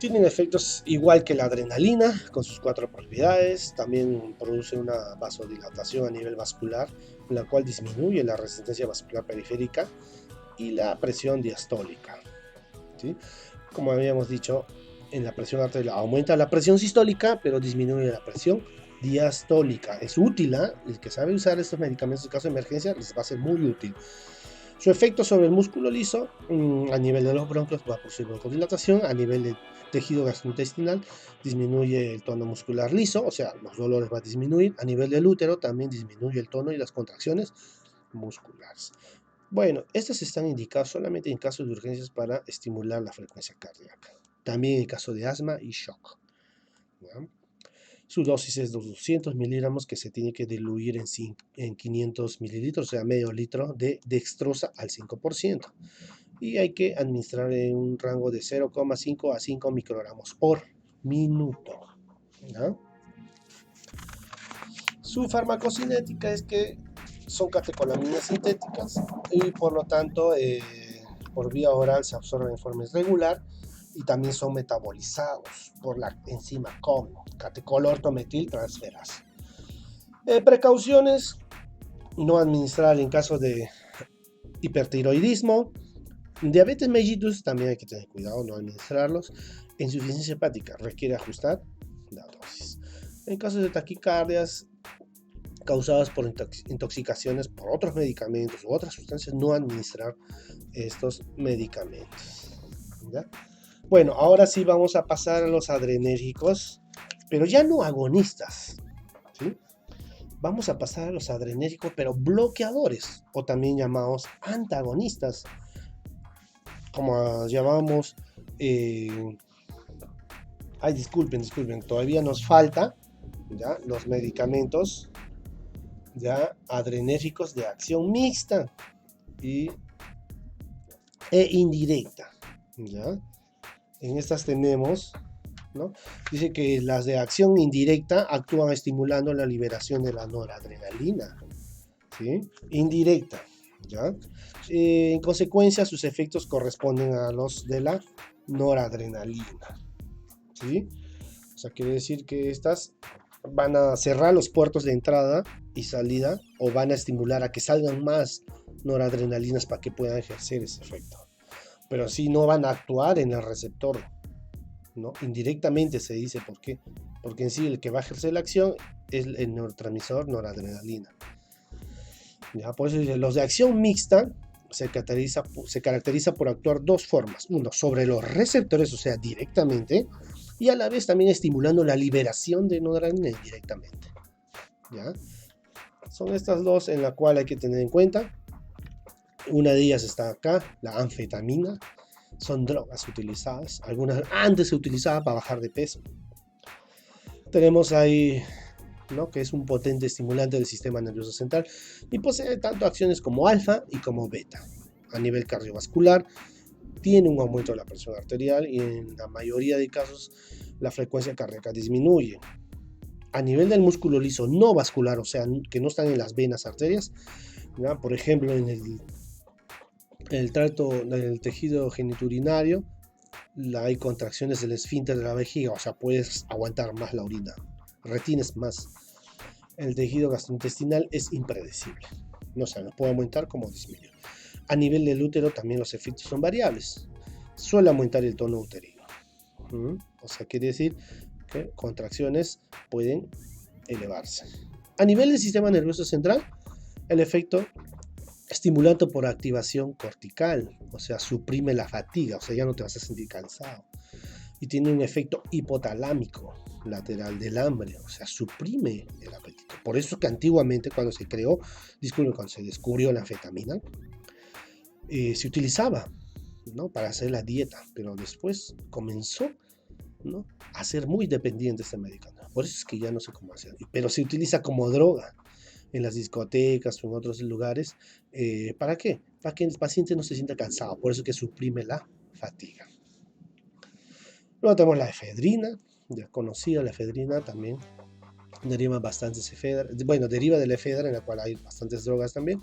Tienen efectos igual que la adrenalina, con sus 4 propiedades. También produce una vasodilatación a nivel vascular, la cual disminuye la resistencia vascular periférica y la presión diastólica. ¿Sí? Como habíamos dicho, en la presión arterial aumenta la presión sistólica, pero disminuye la presión diastólica. Es útil, ¿eh? El que sabe usar estos medicamentos en caso de emergencia les va a ser muy útil. Su efecto sobre el músculo liso, a nivel de los bronquios, va a producir broncodilatación. A nivel del tejido gastrointestinal, disminuye el tono muscular liso, o sea, los dolores va a disminuir. A nivel del útero, también disminuye el tono y las contracciones musculares. Bueno, estos están indicados solamente en casos de urgencias para estimular la frecuencia cardíaca. También en caso de asma y shock. ¿Ya? Su dosis es de 200 miligramos que se tiene que diluir en 500 mililitros, o sea, medio litro de dextrosa al 5%. Y hay que administrar en un rango de 0,5 a 5 microgramos por minuto. ¿Ya? Su farmacocinética es que son catecolaminas sintéticas y por lo tanto por vía oral se absorben en forma irregular y también son metabolizados por la enzima COM, catecolortometiltransferasa. Precauciones: no administrar en caso de hipertiroidismo, diabetes mellitus, también hay que tener cuidado, no administrarlos. Insuficiencia hepática, requiere ajustar la dosis. En caso de taquicardias causadas por intoxicaciones por otros medicamentos u otras sustancias, no administrar estos medicamentos, ¿ya? Bueno, ahora sí vamos a pasar a los adrenérgicos, pero ya no agonistas, ¿sí? Vamos a pasar a los adrenérgicos, pero bloqueadores, o también llamados antagonistas, como llamamos. Disculpen, todavía nos falta, ¿ya?, los medicamentos, ya, adrenérgicos de acción mixta e indirecta, ¿ya? En estas tenemos, ¿no? Dice que las de acción indirecta actúan estimulando la liberación de la noradrenalina, ¿sí? Indirecta, ¿ya? En consecuencia, sus efectos corresponden a los de la noradrenalina, ¿sí? O sea, quiere decir que estas van a cerrar los puertos de entrada y salida, o van a estimular a que salgan más noradrenalinas para que puedan ejercer ese efecto. Pero sí no van a actuar en el receptor, ¿no? Indirectamente se dice. ¿Por qué? Porque en sí el que va a ejercer la acción es el neurotransmisor noradrenalina. ¿Ya? Por eso dice, los de acción mixta se caracteriza por actuar dos formas. Uno, sobre los receptores, o sea, directamente, y a la vez también estimulando la liberación de noradrenalina directamente, ¿ya? Son estas dos en la cual hay que tener en cuenta. Una de ellas está acá, la anfetamina. Son drogas utilizadas. Algunas antes se utilizaban para bajar de peso. Tenemos ahí, ¿no?, que es un potente estimulante del sistema nervioso central y posee tanto acciones como alfa y como beta. A nivel cardiovascular, tiene un aumento de la presión arterial y en la mayoría de casos la frecuencia cardíaca disminuye. A nivel del músculo liso no vascular, o sea, que no están en las venas, arterias, ¿ya? Por ejemplo, en el tracto del tejido genitourinario, hay contracciones del esfínter de la vejiga, o sea, puedes aguantar más la orina, retienes más. El tejido gastrointestinal es impredecible, no se puede aumentar como disminuir. A nivel del útero también los efectos son variables, suele aumentar el tono uterino. O sea, quiere decir que contracciones pueden elevarse. A nivel del sistema nervioso central, el efecto estimulante por activación cortical, o sea, suprime la fatiga, o sea, ya no te vas a sentir cansado. Y tiene un efecto hipotalámico lateral del hambre, o sea, suprime el apetito. Por eso que antiguamente cuando se descubrió la anfetamina, se utilizaba, ¿no?, para hacer la dieta, pero después comenzó, ¿no?, a ser muy dependiente de este medicamento. Por eso es que ya no sé cómo hacer, pero se utiliza como droga en las discotecas o en otros lugares. ¿Para qué? Para que el paciente no se sienta cansado, por eso que suprime la fatiga. Luego tenemos la efedrina, ya conocida. La efedrina también deriva bastantes efedra, bueno, deriva de la efedra, en la cual hay bastantes drogas también,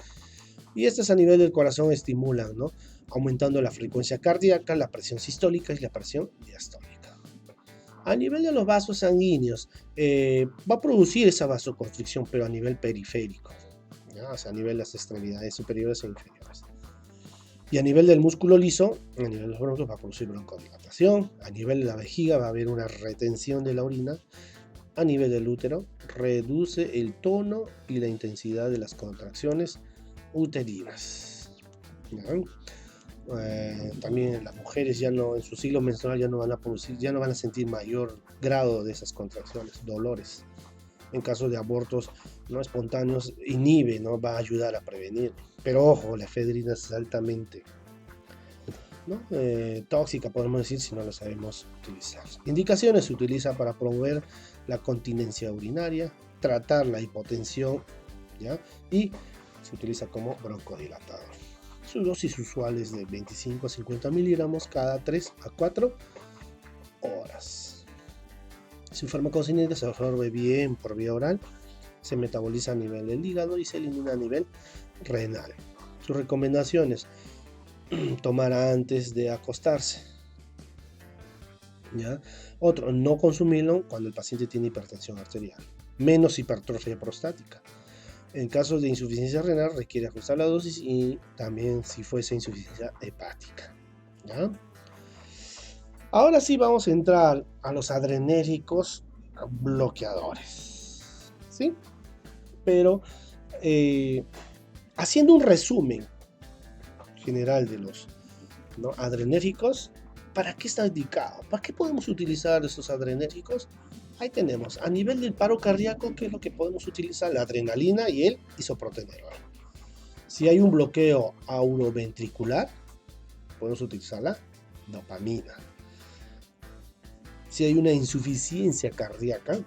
y estas a nivel del corazón estimulan, ¿no?, aumentando la frecuencia cardíaca, la presión sistólica y la presión diastólica. A nivel de los vasos sanguíneos, va a producir esa vasoconstricción, pero a nivel periférico, ¿ya? O sea, a nivel de las extremidades superiores e inferiores. Y a nivel del músculo liso, a nivel de los bronquios, va a producir broncodilatación. A nivel de la vejiga va a haber una retención de la orina. A nivel del útero, reduce el tono y la intensidad de las contracciones uterinas, ¿ya? También las mujeres ya no, en su ciclo menstrual ya no van a producir, ya no van a sentir mayor grado de esas contracciones, dolores. En caso de abortos no espontáneos, inhibe, ¿no?, va a ayudar a prevenir. Pero ojo, la efedrina es altamente, ¿no?, tóxica, podemos decir, si no la sabemos utilizar. Indicaciones: se utiliza para promover la continencia urinaria, tratar la hipotensión, ¿ya?, y se utiliza como broncodilatador. Su dosis usual es de 25 a 50 miligramos cada 3 a 4 horas. Su farmacocinética se absorbe bien por vía oral se metaboliza a nivel del hígado y se elimina a nivel renal. Sus recomendaciones: tomar antes de acostarse. ¿Ya? Otro, no consumirlo cuando el paciente tiene hipertensión arterial, menos hipertrofia prostática. En caso de insuficiencia renal requiere ajustar la dosis y también si fuese insuficiencia hepática. ¿Ya? Ahora sí vamos a entrar a los adrenérgicos bloqueadores. ¿Sí? Pero haciendo un resumen general de los, ¿no?, adrenérgicos, ¿para qué está indicado? ¿Para qué podemos utilizar estos adrenérgicos? Ahí tenemos, a nivel del paro cardíaco, ¿qué es lo que podemos utilizar? La adrenalina y el isoprotenerol. Si hay un bloqueo auroventricular, podemos utilizar la dopamina. Si hay una insuficiencia cardíaca,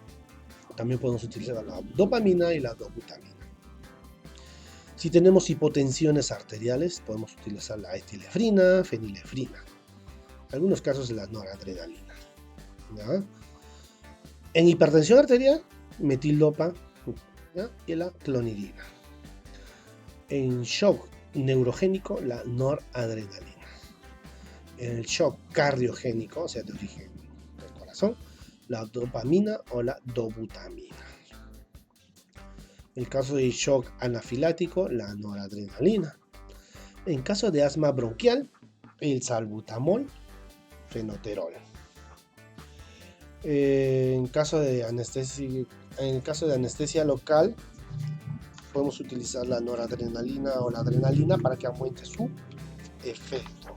también podemos utilizar la dopamina y la dobutamina. Si tenemos hipotensiones arteriales, podemos utilizar la etilefrina, fenilefrina. En algunos casos la noradrenalina. ¿Ya? En hipertensión arterial, metildopa, ¿ya?, y la clonidina. En shock neurogénico, la noradrenalina. En el shock cardiogénico, o sea, de origen del corazón, la dopamina o la dobutamina. En el caso de shock anafilático, la noradrenalina. En caso de asma bronquial, el salbutamol, fenoterol. En caso de anestesia local, podemos utilizar la noradrenalina o la adrenalina para que aumente su efecto.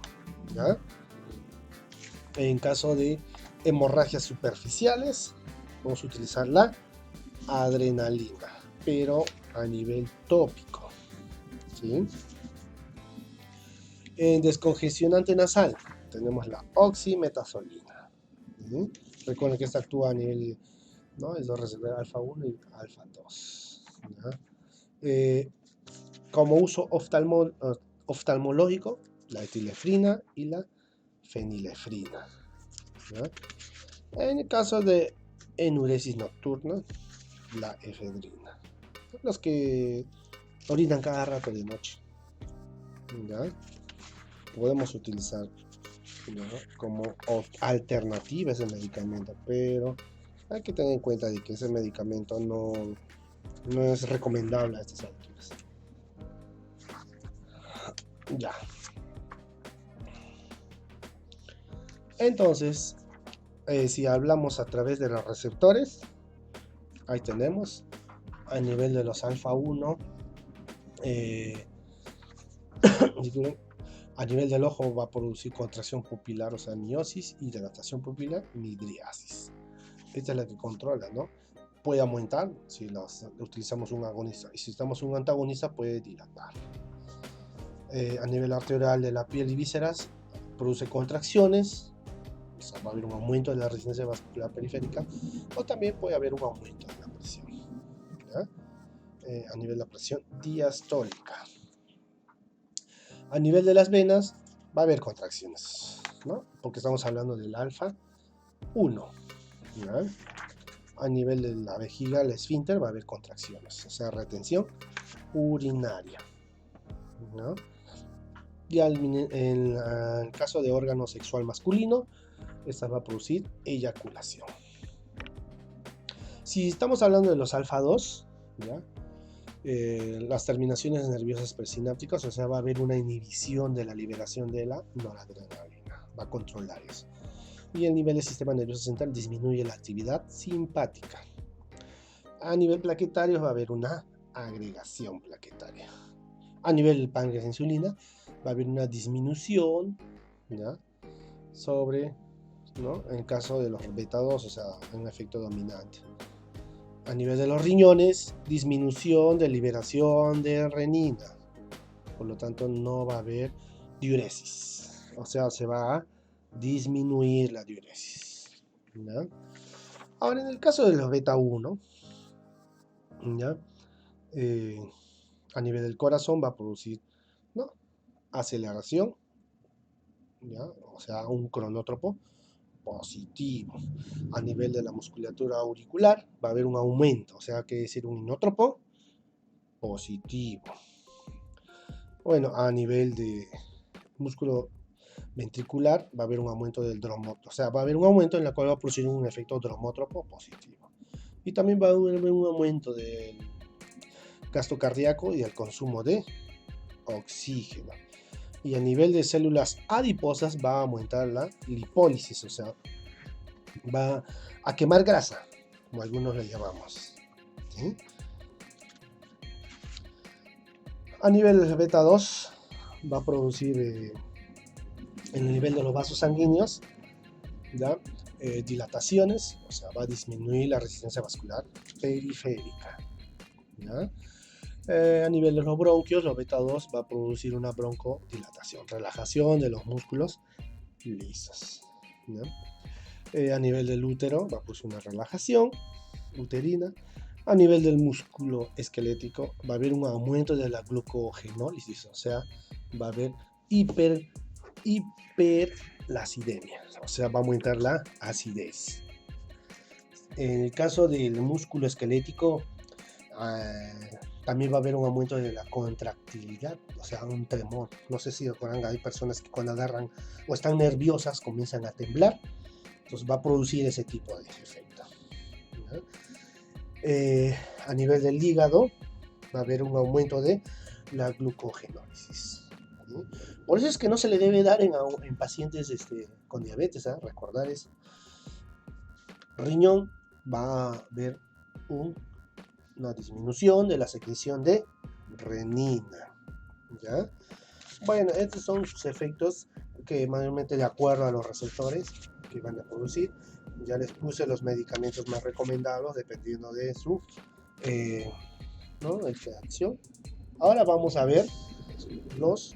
¿Ya? En caso de hemorragias superficiales, podemos utilizar la adrenalina, pero a nivel tópico. ¿Sí? En descongestionante nasal, tenemos la oximetazolina. ¿Sí? Recuerden que esta actúa a nivel, ¿no?, es dos receptores alfa 1 y alfa 2. Como uso oftalmológico, la etilefrina y la fenilefrina. ¿Ya? En el caso de enuresis nocturna, la efedrina. Los que orinan cada rato de noche. ¿Ya? Podemos utilizar, ¿no?, como alternativa ese medicamento, pero hay que tener en cuenta de que ese medicamento no es recomendable a estas alturas. Ya. Entonces, si hablamos a través de los receptores, ahí tenemos, a nivel de los alfa 1, a nivel del ojo va a producir contracción pupilar, o sea, miosis, y dilatación pupilar, midriasis. Esta es la que controla, ¿no? Puede aumentar si utilizamos un agonista, y si estamos un antagonista puede dilatar. A nivel arterial de la piel y vísceras, produce contracciones, o sea, va a haber un aumento de la resistencia vascular periférica, o también puede haber un aumento de la presión. A nivel de la presión diastólica. A nivel de las venas, va a haber contracciones, ¿no? Porque estamos hablando del alfa 1. ¿Ya? A nivel de la vejiga, el esfínter, va a haber contracciones, o sea, retención urinaria. ¿No? Y en el caso de órgano sexual masculino, esta va a producir eyaculación. Si estamos hablando de los alfa 2, ¿ya?, las terminaciones nerviosas presinápticas, o sea, va a haber una inhibición de la liberación de la noradrenalina, va a controlar eso. Y el nivel del sistema nervioso central disminuye la actividad simpática. A nivel plaquetario va a haber una agregación plaquetaria. A nivel del páncreas de insulina va a haber una disminución, ¿ya?, sobre, ¿no?, en el caso de los beta 2, o sea, un efecto dominante. A nivel de los riñones, disminución de liberación de renina. Por lo tanto, no va a haber diuresis. O sea, se va a disminuir la diuresis. ¿Ya? Ahora, en el caso de los beta 1, ¿ya?, a nivel del corazón va a producir, ¿no?, aceleración, ¿ya?, o sea, un cronótropo positivo. A nivel de la musculatura auricular va a haber un aumento, o sea, que decir un inótropo positivo. Bueno, a nivel de músculo ventricular va a haber un aumento del dromótropo, o sea, va a haber un aumento en la cual va a producir un efecto dromótropo positivo. Y también va a haber un aumento del gasto cardíaco y el consumo de oxígeno. Y a nivel de células adiposas va a aumentar la lipólisis, o sea, va a quemar grasa, como algunos le llamamos. ¿Sí? A nivel del beta 2 va a producir en el nivel de los vasos sanguíneos, ¿ya? Dilataciones, o sea, va a disminuir la resistencia vascular periférica, ¿ya? A nivel de los bronquios, los beta 2 va a producir una broncodilatación, relajación de los músculos lisos, ¿ya? A nivel del útero va a producir una relajación uterina. A nivel del músculo esquelético va a haber un aumento de la glucogenólisis, o sea, va a haber hiperlacidemia, o sea, va a aumentar la acidez. En el caso del músculo esquelético, también va a haber un aumento de la contractilidad, o sea, un tremor. No sé si recuerdan, hay personas que cuando agarran o están nerviosas comienzan a temblar, entonces va a producir ese tipo de efecto, ¿no? A nivel del hígado va a haber un aumento de la glucogenólisis, ¿sí? Por eso es que no se le debe dar en pacientes con diabetes, ¿eh? Recordar eso. Riñón va a haber una disminución de la secreción de renina, ¿ya? Bueno, estos son sus efectos que mayormente de acuerdo a los receptores que van a producir. Ya les puse los medicamentos más recomendados dependiendo de su acción. Ahora vamos a ver los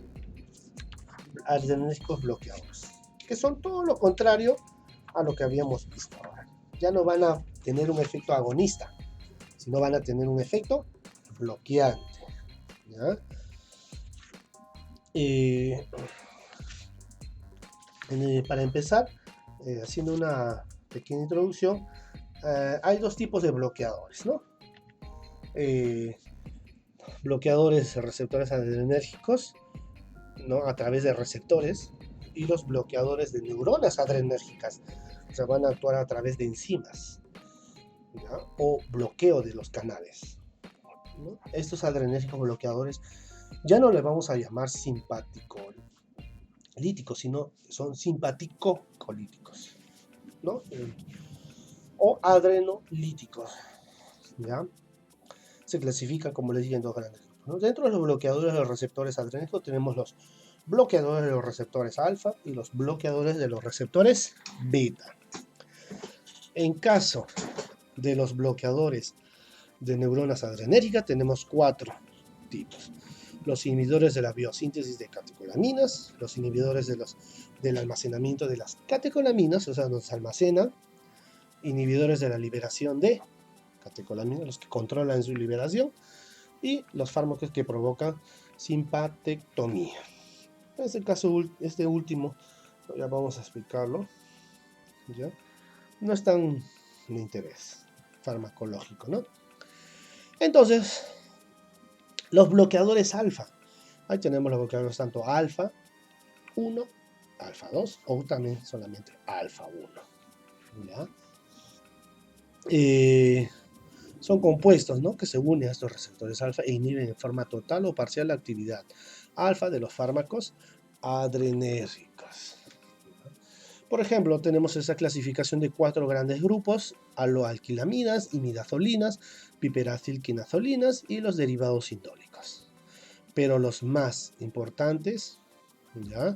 adrenérgicos bloqueadores, que son todo lo contrario a lo que habíamos visto ahora. Ya no van a tener un efecto agonista, sino van a tener un efecto bloqueante, ¿ya? Para empezar, haciendo una pequeña introducción, hay dos tipos de bloqueadores, ¿no? Bloqueadores receptores adrenérgicos, ¿no? A través de receptores, y los bloqueadores de neuronas adrenérgicas, o sea, van a actuar a través de enzimas, ¿ya? O bloqueo de los canales, ¿no? Estos adrenérgicos bloqueadores ya no le vamos a llamar simpático-líticos, sino son simpático-colíticos, ¿no? O adrenolíticos, ¿ya? Se clasifican, como les dije, en dos grandes grupos, ¿no? Dentro de los bloqueadores de los receptores adrenérgicos tenemos los bloqueadores de los receptores alfa y los bloqueadores de los receptores beta. En caso de los bloqueadores de neuronas adrenérgicas tenemos 4 tipos: los inhibidores de la biosíntesis de catecolaminas, los inhibidores del almacenamiento de las catecolaminas, o sea, donde se almacenan, inhibidores de la liberación de catecolaminas, los que controlan su liberación, y los fármacos que provocan simpatectomía. En este caso, este último, ya vamos a explicarlo, ¿ya? No es tan de interés farmacológico, ¿no? Entonces, los bloqueadores alfa. Ahí tenemos los bloqueadores tanto alfa 1, alfa 2 o también solamente alfa 1, ¿ya? Son compuestos, ¿no?, que se unen a estos receptores alfa e inhiben en forma total o parcial la actividad alfa de los fármacos adrenérgicos. Por ejemplo, tenemos esa clasificación de 4 grandes grupos: aloalquilaminas, imidazolinas, piperacilquinazolinas y los derivados indólicos. Pero los más importantes, ¿ya?,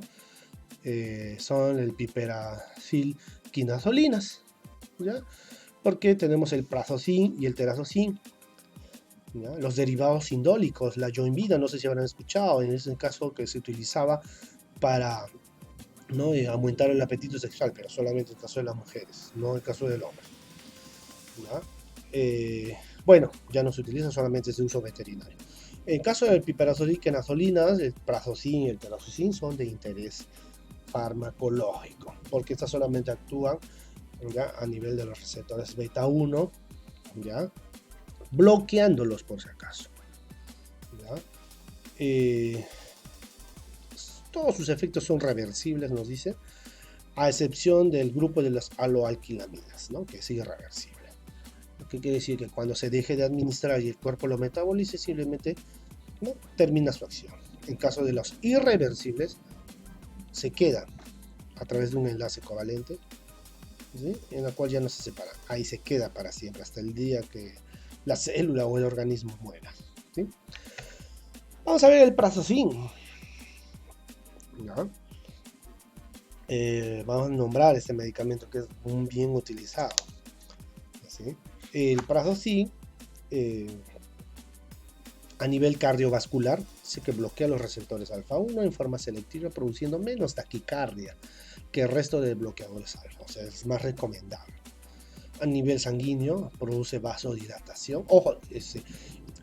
son el piperacilquinazolinas, ¿ya?, porque tenemos el prazosine y el terazocine, ¿ya? Los derivados indólicos, la yoinvida, no sé si habrán escuchado, en ese caso que se utilizaba para, ¿no?, aumentar el apetito sexual, pero solamente en el caso de las mujeres, no en el caso del hombre, ¿ya? Bueno, ya no se utiliza, solamente es de uso veterinario. En caso del piperacilquinazolinas, el prazosine y el terazocine son de interés farmacológico, porque estas solamente actúan, ¿ya?, a nivel de los receptores beta 1, ¿ya?, bloqueándolos por si acaso, ¿ya? Todos sus efectos son reversibles, nos dice, a excepción del grupo de las aloalquilaminas, ¿no?, que es irreversible. ¿Qué quiere decir? Que cuando se deje de administrar y el cuerpo lo metabolice, simplemente, ¿no?, termina su acción. En caso de los irreversibles, se queda a través de un enlace covalente, ¿sí?, en la cual ya no se separa. Ahí se queda para siempre, hasta el día que la célula o el organismo muera, ¿sí? Vamos a ver el prazosin, ¿no? Vamos a nombrar este medicamento que es muy bien utilizado, ¿sí? El prazosin, a nivel cardiovascular, sí que bloquea los receptores alfa 1 en forma selectiva, produciendo menos taquicardia que el resto de bloqueadores alfa, o sea, es más recomendable. A nivel sanguíneo, produce vasodilatación. Ojo,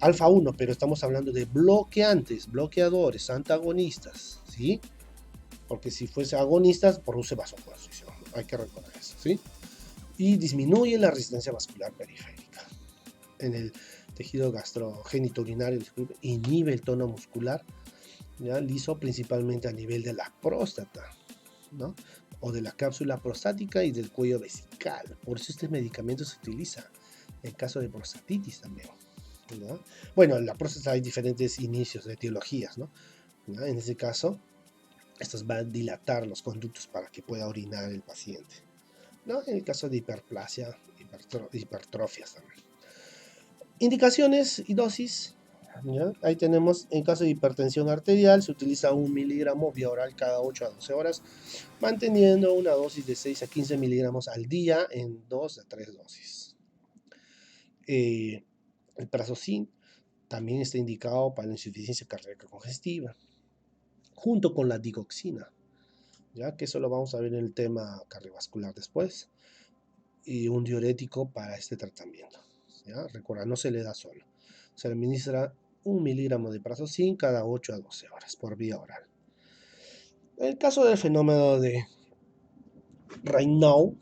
alfa 1, pero estamos hablando de bloqueantes, bloqueadores, antagonistas, ¿sí? Porque si fuese agonistas, produce vasoconstricción. Hay que recordar eso, ¿sí? Y disminuye la resistencia vascular periférica. En el tejido gastrogenitourinario, inhibe el tono muscular, ¿ya?, liso, principalmente a nivel de la próstata, ¿no?, o de la cápsula prostática y del cuello vesical. Por eso este medicamento se utiliza en caso de prostatitis también, ¿no? Bueno, en la próstata hay diferentes inicios de etiologías, ¿no? ¿No? En ese caso, estos van a dilatar los conductos para que pueda orinar el paciente, ¿no? En el caso de hiperplasia, hipertrofias también. Indicaciones y dosis, ¿ya? Ahí tenemos, en caso de hipertensión arterial, se utiliza 1 miligramo vía oral cada 8 a 12 horas, manteniendo una dosis de 6 a 15 miligramos al día en 2 a 3 dosis. El prazosin también está indicado para la insuficiencia cardíaca congestiva, junto con la digoxina, ya que eso lo vamos a ver en el tema cardiovascular después, y un diurético para este tratamiento, ¿ya? Recuerda, no se le da solo, se administra 1 miligramo de prazosin cada 8 a 12 horas por vía oral. En el caso del fenómeno de Raynaud,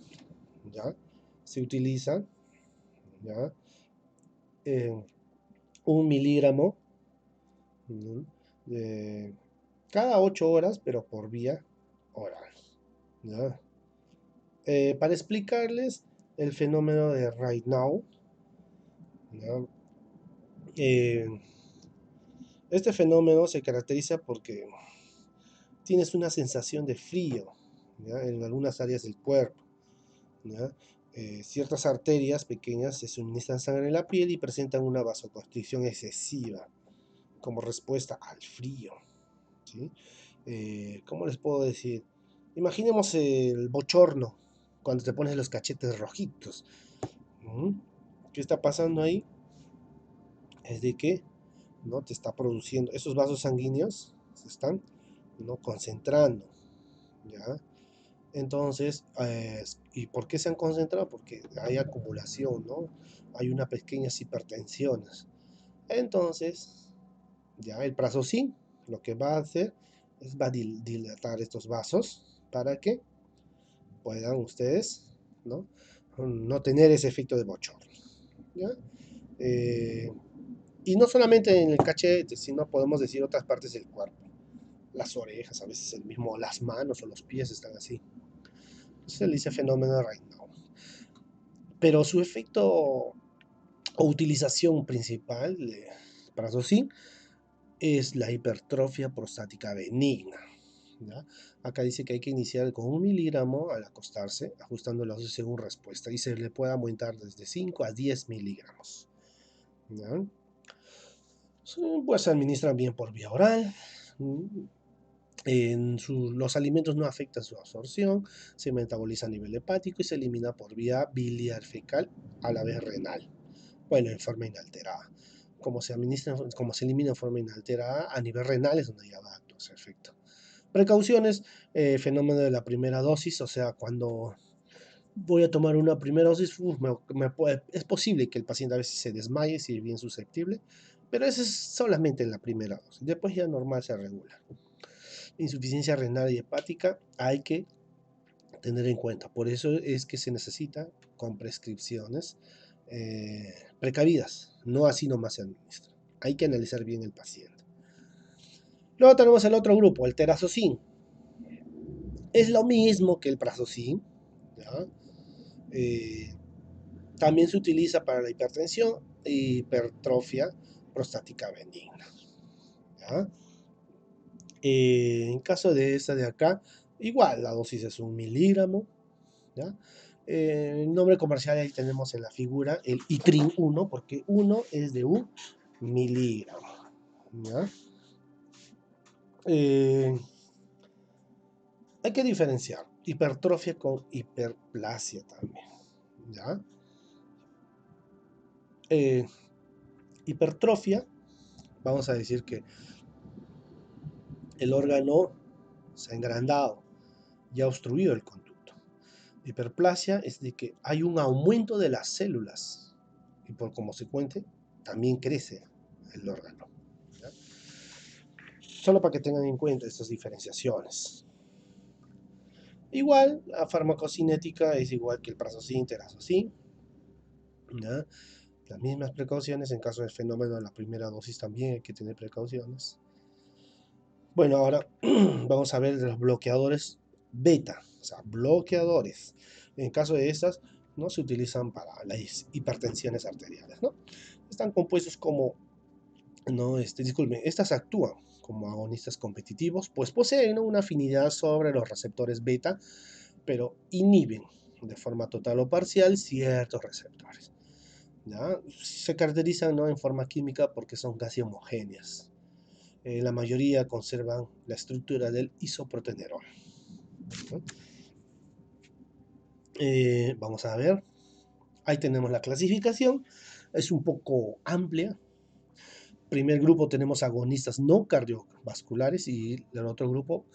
¿ya?, se utiliza, ¿ya?, 1 miligramo, ¿no?, de cada 8 horas, pero por vía oral, ¿ya? Para explicarles el fenómeno de Raynaud, ¿ya?, este fenómeno se caracteriza porque tienes una sensación de frío, ¿ya?, en algunas áreas del cuerpo, ¿ya? Ciertas arterias pequeñas se suministran sangre en la piel y presentan una vasoconstricción excesiva como respuesta al frío, ¿sí? ¿Cómo les puedo decir? Imaginemos el bochorno, cuando te pones los cachetes rojitos. ¿Qué está pasando ahí? Es de que, ¿no?, te está produciendo, esos vasos sanguíneos se están, ¿no?, concentrando, ¿ya? Entonces, ¿y por qué se han concentrado? Porque hay acumulación, ¿no? Hay unas pequeñas hipertensiones. Entonces, ya el prazosin lo que va a hacer es va a dilatar estos vasos para que puedan ustedes, ¿no?, no tener ese efecto de bochorno, ¿ya? Y no solamente en el cachete, sino podemos decir otras partes del cuerpo. Las orejas, a veces el mismo, las manos o los pies están así. Se le dice fenómeno de Raynaud. Pero su efecto o utilización principal de prazosin es la hipertrofia prostática benigna, ¿ya? Acá dice que hay que iniciar con 1 miligramo al acostarse, ajustando la dosis según respuesta, y se le puede aumentar desde 5 a 10 miligramos, ¿ya? Pues se administran bien por vía oral. Los alimentos no afectan su absorción, se metaboliza a nivel hepático y se elimina por vía biliar fecal, a la vez renal, bueno, en forma inalterada. Como se elimina en forma inalterada, a nivel renal es donde ya va a actuar su efecto. Precauciones, fenómeno de la primera dosis, o sea, cuando voy a tomar una primera dosis, es posible que el paciente a veces se desmaye si es bien susceptible, pero eso es solamente en la primera dosis, después ya normal se regula. insuficiencia renal y hepática, hay que tener en cuenta. Por eso es que se necesita con prescripciones precavidas, no así nomás se administra. Hay que analizar bien el paciente. Luego tenemos el otro grupo, el terazocin. Es lo mismo que el prazocin, ¿ya? También se utiliza para la hipertensión e hipertrofia prostática benigna, ¿ya? En caso de esta de acá, igual la dosis es 1 miligramo, ¿ya? El nombre comercial ahí tenemos en la figura el Itrin 1, porque 1 es de 1 miligramo, ¿ya? Hay que diferenciar hipertrofia con hiperplasia también, ¿ya? Hipertrofia, vamos a decir que el órgano se ha engrandado y ha obstruido el conducto. Hiperplasia es de que hay un aumento de las células y por consecuente también crece el órgano, ¿ya? Solo para que tengan en cuenta estas diferenciaciones. Igual, la farmacocinética es igual que el prazocin, terazocin, ¿ya? Las mismas precauciones en caso del fenómeno de la primera dosis también hay que tener precauciones. Bueno, ahora vamos a ver de los bloqueadores beta, o sea, bloqueadores. En caso de estas, no se utilizan para las hipertensiones arteriales, ¿no? Están compuestos como, no, disculpen, estas actúan como agonistas competitivos, pues poseen, ¿no?, una afinidad sobre los receptores beta, pero inhiben de forma total o parcial ciertos receptores, ¿ya? Se caracterizan, ¿no?, en forma química porque son casi homogéneas. La mayoría conservan la estructura del isoprotenerol, ¿no? Vamos a ver, ahí tenemos la clasificación, es un poco amplia. Primer grupo tenemos agonistas no cardiovasculares y el otro grupo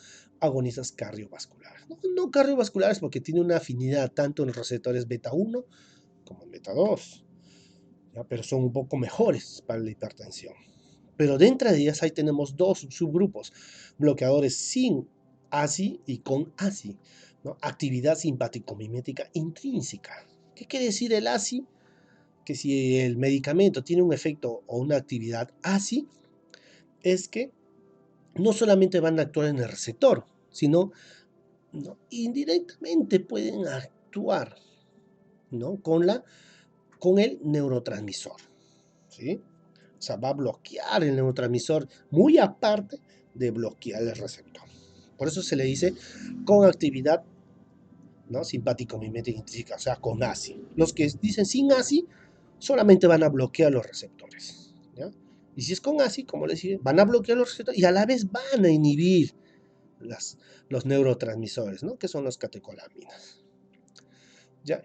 agonistas cardiovasculares. No cardiovasculares porque tiene una afinidad tanto en los receptores beta 1 como en beta 2, ¿ya? Pero son un poco mejores para la hipertensión. Pero dentro de ellas ahí tenemos dos subgrupos, bloqueadores sin ACI y con ACI, ¿no? Actividad simpático-mimética intrínseca. ¿Qué quiere decir el ACI? Que si el medicamento tiene un efecto o una actividad ACI, es que no solamente van a actuar en el receptor, sino, ¿no?, indirectamente pueden actuar, ¿no?, con el neurotransmisor, ¿sí? O sea, va a bloquear el neurotransmisor muy aparte de bloquear el receptor. Por eso se le dice con actividad, ¿no?, simpático-mimética intrínseca, o sea, con ACI. Los que dicen sin ACI solamente van a bloquear los receptores, ¿ya? Y si es con ACI, como les dije, van a bloquear los receptores y a la vez van a inhibir los neurotransmisores, ¿no?, que son las catecolaminas. Ya,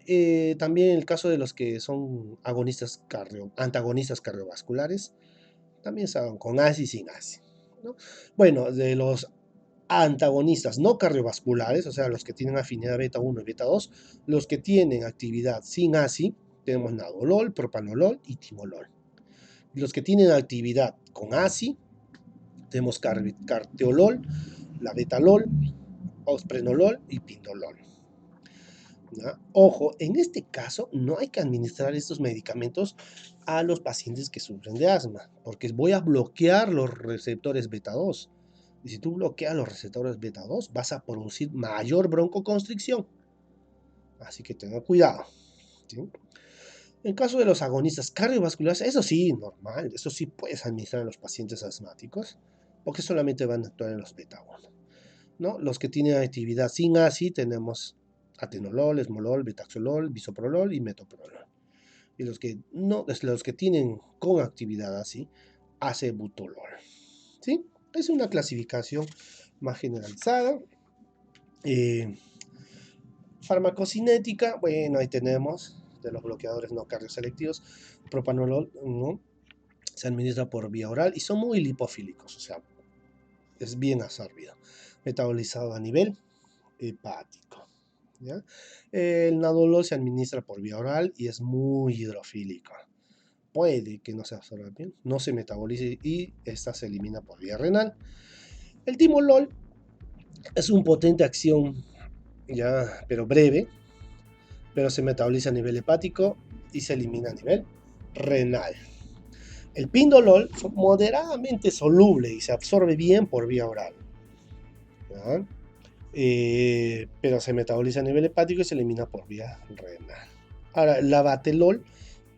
también el caso de los que son antagonistas cardiovasculares, también son con ACI y sin ACI, ¿no? Bueno, de los antagonistas no cardiovasculares, o sea, los que tienen afinidad beta 1 y beta 2, los que tienen actividad sin ACI, tenemos nadolol, propanolol y timolol. Los que tienen actividad con ACI, tenemos carteolol, labetalol, osprenolol y pindolol, ¿ya? Ojo, en este caso no hay que administrar estos medicamentos a los pacientes que sufren de asma, porque voy a bloquear los receptores beta 2. Y si tú bloqueas los receptores beta 2, vas a producir mayor broncoconstricción. Así que tenga cuidado, ¿sí? En caso de los agonistas cardiovasculares, eso sí, normal, eso sí puedes administrar a los pacientes asmáticos, porque solamente van a actuar en los beta 1, ¿no? Los que tienen actividad sin ACI tenemos atenolol, esmolol, betaxolol, bisoprolol y metoprolol. Y los que no, los que tienen con actividad ACI, acebutolol, ¿sí? Es una clasificación más generalizada. Farmacocinética, bueno, ahí tenemos de los bloqueadores no cardioselectivos, propanolol, ¿no?, se administra por vía oral y son muy lipofílicos, o sea, es bien absorbido, metabolizado a nivel hepático, ¿ya? El nadolol se administra por vía oral y es muy hidrofílico. Puede que no se absorba bien, no se metabolice y esta se elimina por vía renal. El timolol Es un potente acción, ya, pero breve, pero se metaboliza a nivel hepático y se elimina a nivel renal. El pindolol es moderadamente soluble y se absorbe bien por vía oral, ¿ya? Pero se metaboliza a nivel hepático y se elimina por vía renal. Ahora, el lavatelol,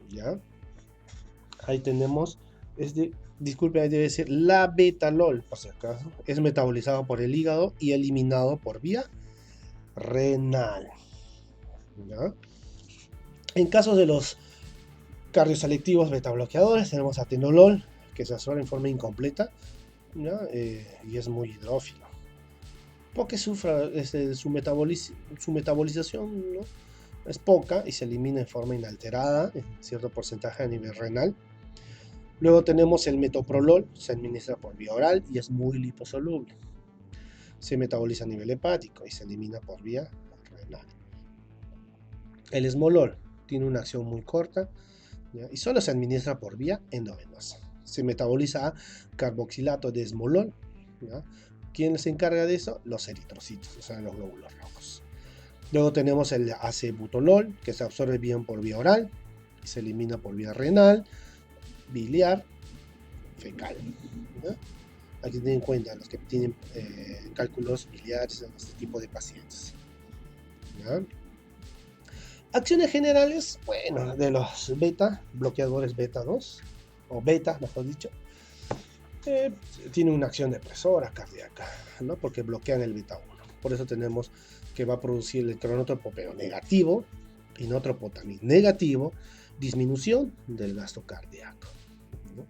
¿ya? Ahí tenemos, disculpe, ahí debe decir labetalol, por si acaso, es metabolizado por el hígado y eliminado por vía renal, ¿ya? En casos de los cardioselectivos betabloqueadores tenemos atenolol, que se absorbe en forma incompleta, ¿ya? Y es muy hidrófilo. Porque su metabolización, ¿no? Es poca y se elimina en forma inalterada en cierto porcentaje a nivel renal. Luego tenemos el metoprolol, se administra por vía oral y es muy liposoluble. Se metaboliza a nivel hepático y se elimina por vía renal. El esmolol tiene una acción muy corta, ¿ya? Y solo se administra por vía endovenosa. Se metaboliza a carboxilato de esmolol, ¿ya? ¿Quién se encarga de eso? Los eritrocitos, o sea, los glóbulos rojos. Luego tenemos el acebutolol, que se absorbe bien por vía oral y se elimina por vía renal, biliar, fecal, ¿ya? Hay que tener en cuenta los que tienen cálculos biliares en este tipo de pacientes, ¿ya? Acciones generales, bueno, de los beta, bloqueadores beta 2, o beta, mejor dicho, tiene una acción depresora cardíaca, ¿no? Porque bloquean el beta 1. Por eso tenemos que va a producir el cronotropopeo negativo, inotropotamina negativo, disminución del gasto cardíaco, ¿no?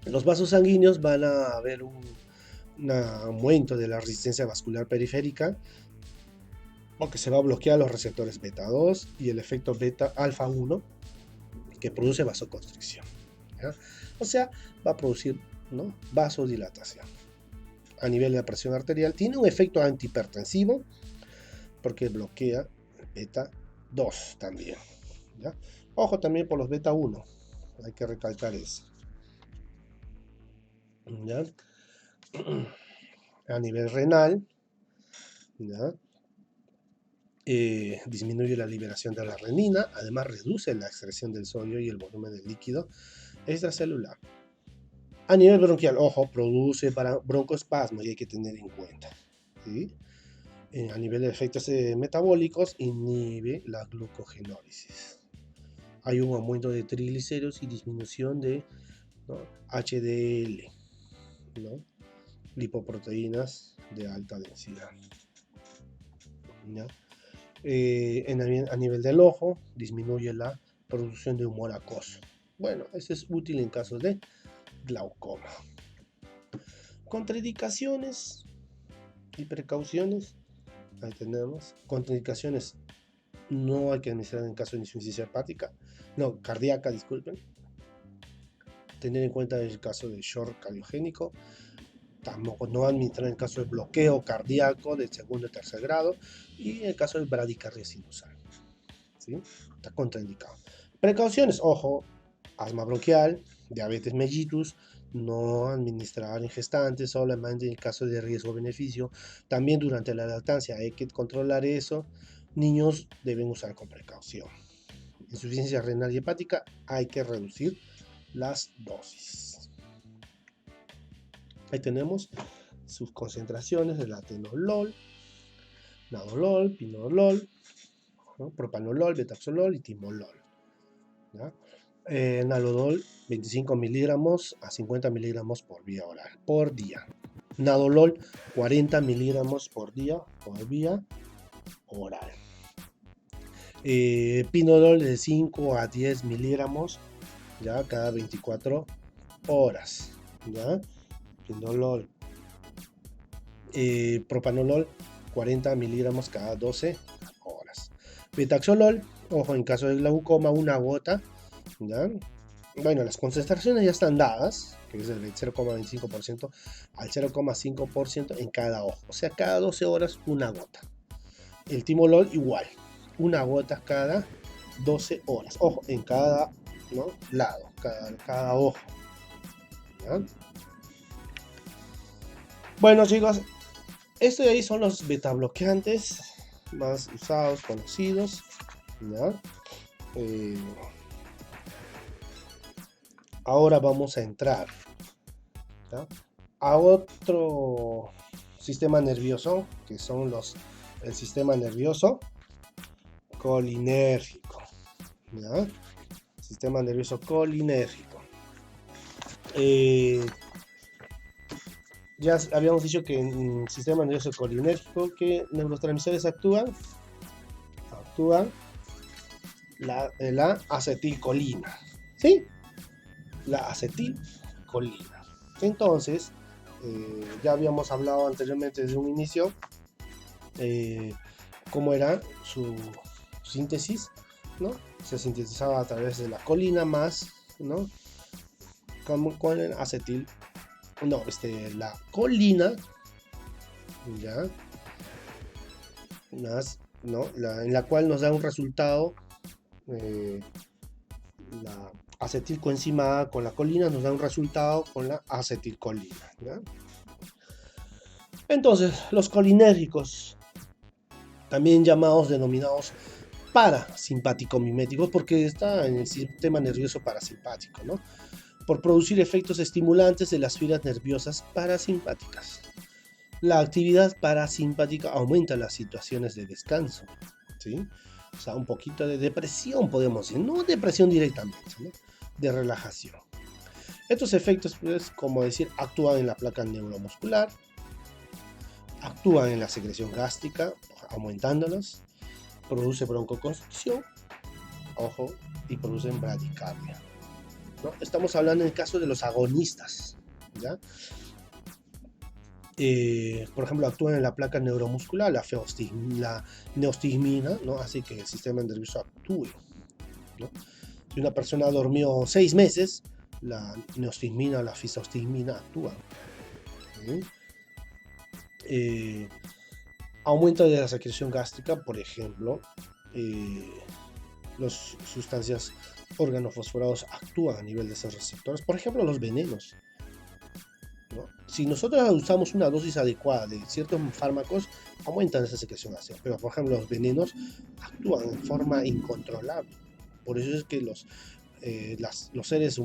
Los vasos sanguíneos van a haber un aumento de la resistencia vascular periférica, porque se va a bloquear los receptores beta 2 y el efecto beta alfa 1 que produce vasoconstricción, ¿ya? O sea, va a producir, ¿no?, vasodilatación. A nivel de la presión arterial tiene un efecto antihipertensivo porque bloquea el beta 2 también, ¿ya? Ojo también por los beta 1, hay que recalcar eso, ¿ya? A nivel renal, ¿ya? Disminuye la liberación de la renina, además reduce la excreción del sodio y el volumen del líquido extracelular. A nivel bronquial, ojo, produce broncoespasmo y hay que tener en cuenta, ¿sí? A nivel de efectos metabólicos, inhibe la glucogenólisis. Hay un aumento de triglicéridos y disminución de, ¿no?, HDL, ¿no?, lipoproteínas de alta densidad, ¿ya? A nivel del ojo, disminuye la producción de humor acuoso. Bueno, eso es útil en casos de glaucoma. Contraindicaciones y precauciones. Ahí tenemos. Contraindicaciones: no hay que administrar en caso de insuficiencia hepática, no, cardíaca, disculpen. Tener en cuenta el caso de shock cardiogénico. Tampoco no administrar en caso de bloqueo cardíaco de segundo y tercer grado y en el caso de bradicardia sinusal, ¿sí? Está contraindicado. Precauciones: ojo, asma bronquial, diabetes mellitus, no administrar en gestantes, solamente en el caso de riesgo-beneficio. También durante la lactancia hay que controlar eso. Niños deben usar con precaución. Insuficiencia renal y hepática, hay que reducir las dosis. Ahí tenemos sus concentraciones del atenolol, nadolol, pinolol, ¿no?, propanolol, betaxolol y timolol, ¿ya? Nalodol 25 miligramos a 50 miligramos por vía oral, por día. Nadolol 40 miligramos por día por vía oral. Pinolol de 5 a 10 miligramos, ya, cada 24 horas, ¿ya? Pinolol. Propanolol 40 miligramos cada 12 horas. Betaxolol, ojo, en caso de glaucoma, una gota, ¿ya? Bueno, las concentraciones ya están dadas, que es del 0,25% al 0,5% en cada ojo, o sea, cada 12 horas una gota. El timolol igual, una gota cada 12 horas, ojo, en cada, ¿no?, lado, cada ojo, ¿ya? Bueno, chicos, esto de ahí son los beta bloqueantes más usados, conocidos, ¿ya? Eh, Ahora vamos a entrar, ¿ya?, a otro sistema nervioso, que son el sistema nervioso colinérgico, ¿ya? Sistema nervioso colinérgico. Eh, ya habíamos dicho que en el sistema nervioso colinérgico, ¿qué neurotransmisores actúan la acetilcolina, ¿sí? La acetilcolina. Entonces, ya habíamos hablado anteriormente desde un inicio cómo era su síntesis, ¿no? Se sintetizaba a través de la colina más, ¿no? Con el acetil, no, la colina, ya, más, ¿no? En la cual nos da un resultado, eh, la acetilcoenzima A con la colina nos da un resultado con la acetilcolina, ¿ya? Entonces, los colinérgicos, también denominados parasimpático miméticos, porque está en el sistema nervioso parasimpático, ¿no? Por producir efectos estimulantes de las fibras nerviosas parasimpáticas. La actividad parasimpática aumenta las situaciones de descanso, ¿sí? O sea, un poquito de depresión, podemos decir, no depresión directamente, ¿no?, de relajación. Estos efectos, pues, como decir, actúan en la placa neuromuscular, actúan en la secreción gástrica, aumentándolas, produce broncoconstricción, ojo, y producen bradicardia, ¿no? Estamos hablando en el caso de los agonistas, ¿ya? Por ejemplo, actúan en la placa neuromuscular, la neostigmina, ¿no? Hace que el sistema nervioso actúe, ¿no? Si una persona dormió 6 meses, la neostigmina o la fisostigmina actúan, ¿sí? Aumento de la secreción gástrica, por ejemplo, las sustancias organofosforados actúan a nivel de esos receptores, por ejemplo, los venenos, ¿no? Si nosotros usamos una dosis adecuada de ciertos fármacos, aumentan esa secreción gástrica, pero por ejemplo los venenos actúan en forma incontrolable. Por eso es que los seres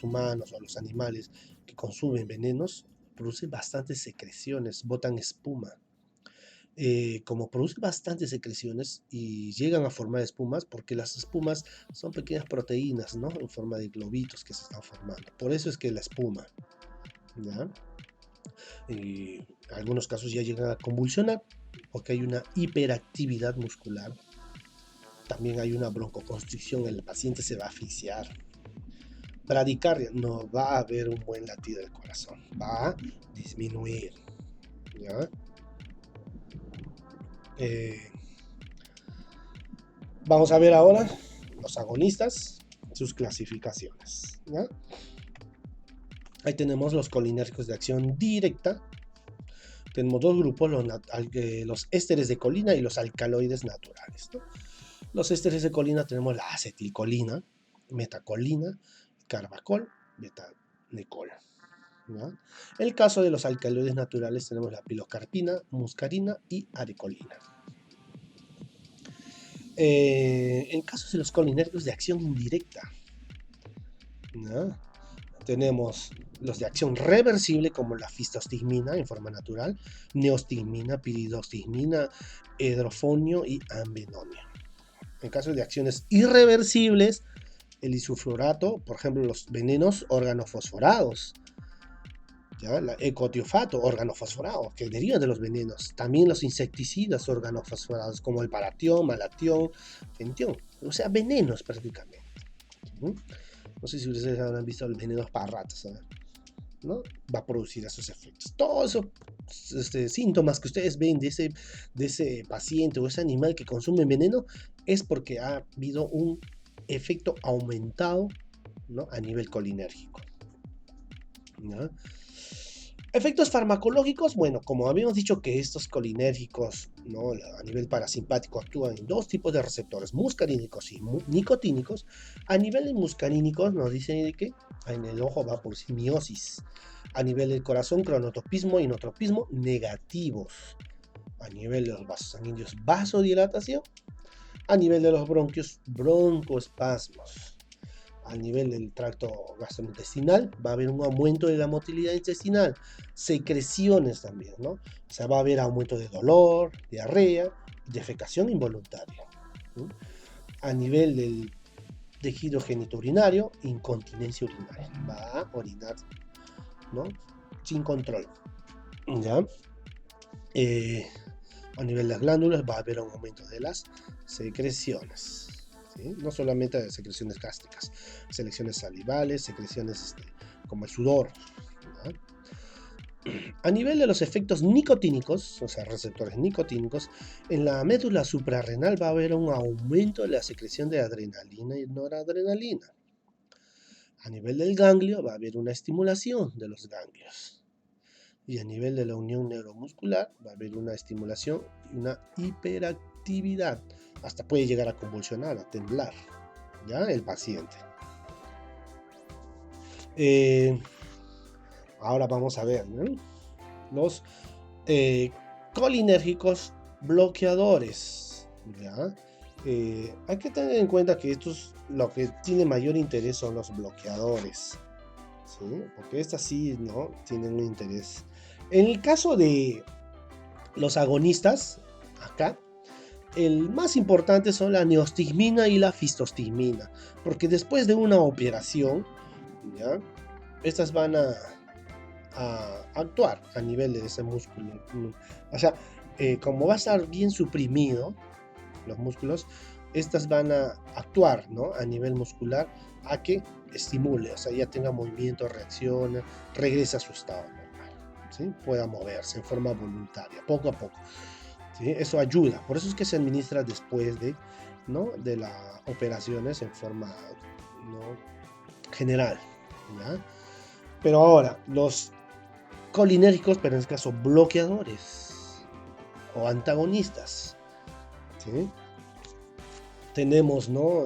humanos o los animales que consumen venenos producen bastantes secreciones, botan espuma. Como producen bastantes secreciones y llegan a formar espumas, porque las espumas son pequeñas proteínas, ¿no?, en forma de globitos que se están formando. Por eso es que la espuma, ¿ya? En algunos casos ya llegan a convulsionar, porque hay una hiperactividad muscular. También hay una broncoconstricción, el paciente se va a asfixiar. Bradicardia, no va a haber un buen latido del corazón, va a disminuir, ¿ya? Vamos a ver ahora los agonistas, sus clasificaciones, ¿ya? Ahí tenemos los colinérgicos de acción directa. Tenemos dos grupos, los ésteres de colina y los alcaloides naturales, ¿no? Los ésteres de colina tenemos la acetilcolina, metacolina, carbacol, betanecol, ¿ya? En el caso de los alcaloides naturales tenemos la pilocarpina, muscarina y arecolina. En casos de los colinérgicos de acción indirecta, ¿no?, tenemos los de acción reversible, como la fisostigmina en forma natural, neostigmina, piridostigmina, edrofonio y ambenomio. En caso de acciones irreversibles, el isoflorato, por ejemplo, los venenos organofosforados, ¿ya?, la ecotiofato organofosforado, que derivan de los venenos. También los insecticidas organofosforados, como el paratión, malatión, fentión. O sea, venenos prácticamente, ¿sí? No sé si ustedes habrán visto el veneno para ratas, ¿no? Va a producir esos efectos. Todos esos síntomas que ustedes ven de ese paciente o ese animal que consume veneno es porque ha habido un efecto aumentado, ¿no?, a nivel colinérgico, ¿no? Efectos farmacológicos, bueno, como habíamos dicho que estos colinérgicos, ¿no? A nivel parasimpático actúan en dos tipos de receptores, muscarínicos y nicotínicos. A nivel de muscarínicos nos dicen que en el ojo va a producir miosis. A nivel del corazón, cronotropismo y notropismo negativos. A nivel de los vasos sanguíneos, vasodilatación. A nivel de los bronquios, broncoespasmos. A nivel del tracto gastrointestinal va a haber un aumento de la motilidad intestinal, secreciones también, ¿no? O sea, va a haber aumento de dolor, diarrea, defecación involuntaria. ¿No? A nivel del tejido genitourinario, incontinencia urinaria. Va a orinar, ¿no? Sin control. ¿Ya? A nivel de las glándulas va a haber un aumento de las secreciones. ¿Sí? No solamente de secreciones gástricas, secreciones salivales, secreciones como el sudor. ¿No? A nivel de los efectos nicotínicos, o sea, receptores nicotínicos, en la médula suprarrenal va a haber un aumento de la secreción de adrenalina y noradrenalina. A nivel del ganglio va a haber una estimulación de los ganglios. Y a nivel de la unión neuromuscular va a haber una estimulación y una hiperactividad. Hasta puede llegar a convulsionar, a temblar, ¿ya? El paciente. Ahora vamos a ver, ¿no? Los colinérgicos bloqueadores, ¿ya? Hay que tener en cuenta que estos, lo que tiene mayor interés son los bloqueadores, ¿sí? Porque estas sí, ¿no? Tienen un interés. En el caso de los agonistas, acá, el más importante son la neostigmina y la fistostigmina, porque después de una operación, ¿ya? Estas van a actuar a nivel de ese músculo. O sea, como va a estar bien suprimido los músculos, estas van a actuar, ¿no? A nivel muscular a que estimule, o sea, ya tenga movimiento, reacciona, regresa a su estado normal, ¿sí? Pueda moverse en forma voluntaria, poco a poco. ¿Sí? Eso ayuda, por eso es que se administra después de, ¿no? De las operaciones en forma, ¿no? General, ¿ya? Pero ahora, los colinérgicos, pero en este caso bloqueadores o antagonistas, ¿sí? Tenemos, ¿no?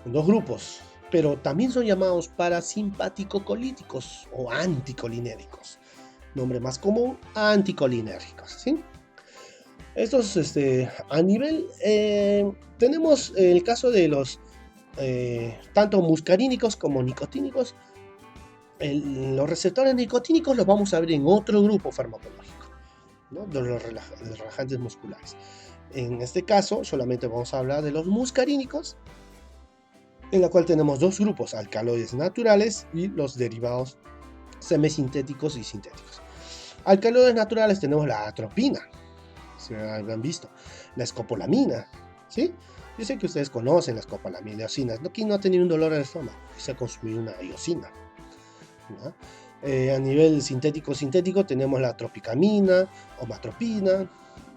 Dos grupos, pero también son llamados parasimpático-colíticos o anticolinérgicos. Nombre más común, anticolinérgicos, ¿sí? Estos, a nivel, tenemos el caso de los tanto muscarínicos como nicotínicos. Los receptores nicotínicos los vamos a ver en otro grupo farmacológico, ¿no? De los relajantes musculares. En este caso, solamente vamos a hablar de los muscarínicos, en la cual tenemos dos grupos, alcaloides naturales y los derivados semisintéticos y sintéticos. Alcaloides naturales tenemos la atropina, si han visto, la escopolamina, ¿sí? Yo sé que ustedes conocen la escopolamina, eosina. ¿Quién no ha tenido un dolor en el estómago? Se ha consumido una eosina. ¿No? A nivel sintético tenemos la tropicamina, omatropina,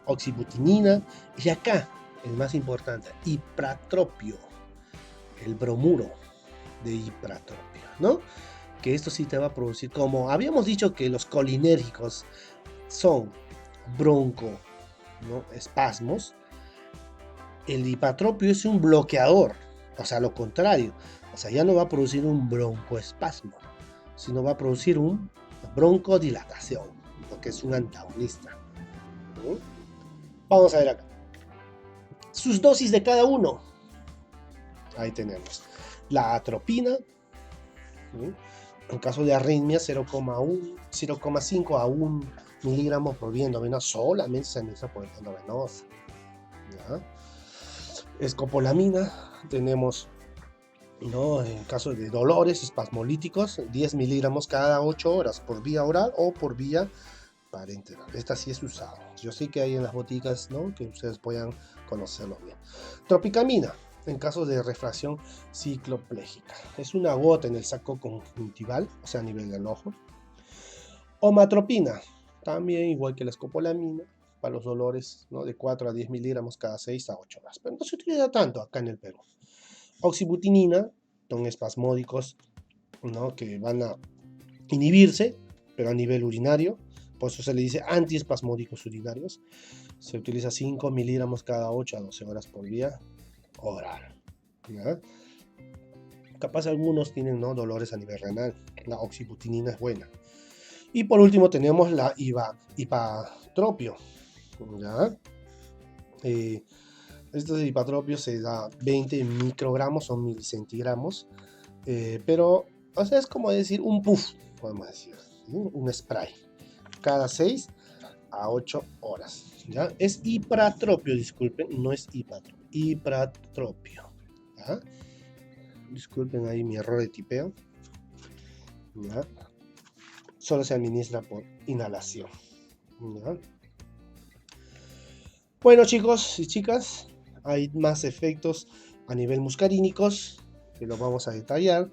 oxibutinina y acá, el más importante, ipratropio, el bromuro de ipratropio, ¿no? Que esto sí te va a producir, como habíamos dicho que los colinérgicos son bronco, ¿no? Espasmos, el ipratropio es un bloqueador, o sea, lo contrario, o sea, ya no va a producir un broncoespasmo, sino va a producir una broncodilatación, porque es un antagonista. ¿Sí? Vamos a ver acá. Sus dosis de cada uno. Ahí tenemos. La atropina, ¿sí? En caso de arritmia, 0,5 a 1 miligramos por vía endovenosa, solamente se administra por vía endovenosa. ¿Ya? Escopolamina, tenemos, ¿no? En caso de dolores espasmolíticos, 10 miligramos cada 8 horas por vía oral o por vía parenteral. Esta sí es usada. Yo sé que hay en las boticas, ¿no? Que ustedes puedan conocerlo bien. Tropicamina, en caso de refracción cicloplégica. Es una gota en el saco conjuntival, o sea, a nivel del ojo. Omatropina, también igual que la escopolamina, para los dolores, ¿no? De 4 a 10 miligramos cada 6 a 8 horas. Pero no se utiliza tanto acá en el Perú. Oxibutinina, son espasmódicos, ¿no? Que van a inhibirse, pero a nivel urinario, por eso se le dice antiespasmódicos urinarios. Se utiliza 5 miligramos cada 8 a 12 horas por día oral. ¿Ya? Capaz algunos tienen, ¿no?, dolores a nivel renal. La oxibutinina es buena. Y por último tenemos la ipatropio. ¿Ya? Este hipatropio se da 20 microgramos, son milicentigramos. Pero, o sea, es como decir un puff, podemos decir, ¿sí? Un spray. Cada 6 a 8 horas. ¿Ya? Es ipratropio, disculpen, no es hipatropio. Ipratropio. ¿Ya? Disculpen ahí mi error de tipeo. ¿Ya? Solo se administra por inhalación. ¿Ya? Bueno, chicos y chicas, hay más efectos a nivel muscarínicos que los vamos a detallar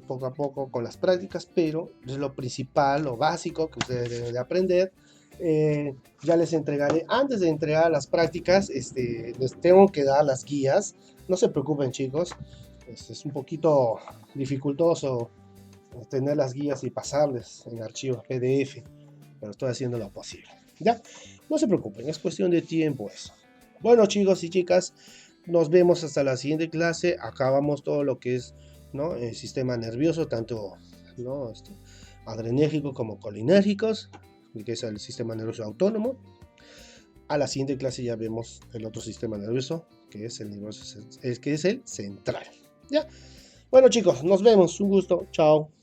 poco a poco con las prácticas, pero es lo principal, lo básico que ustedes deben de aprender. Ya les entregaré, antes de entregar las prácticas, les tengo que dar las guías. No se preocupen, chicos, es un poquito dificultoso tener las guías y pasarles en archivos PDF, pero estoy haciendo lo posible. ¿Ya? No se preocupen, es cuestión de tiempo eso. Bueno, chicos y chicas, nos vemos hasta la siguiente clase. Acabamos todo lo que es, ¿no?, el sistema nervioso, tanto, ¿no?, adrenérgico como colinérgicos, que es el sistema nervioso autónomo. A la siguiente clase ya vemos el otro sistema nervioso, que es el central. ¿Ya? Bueno, chicos, nos vemos. Un gusto. Chao.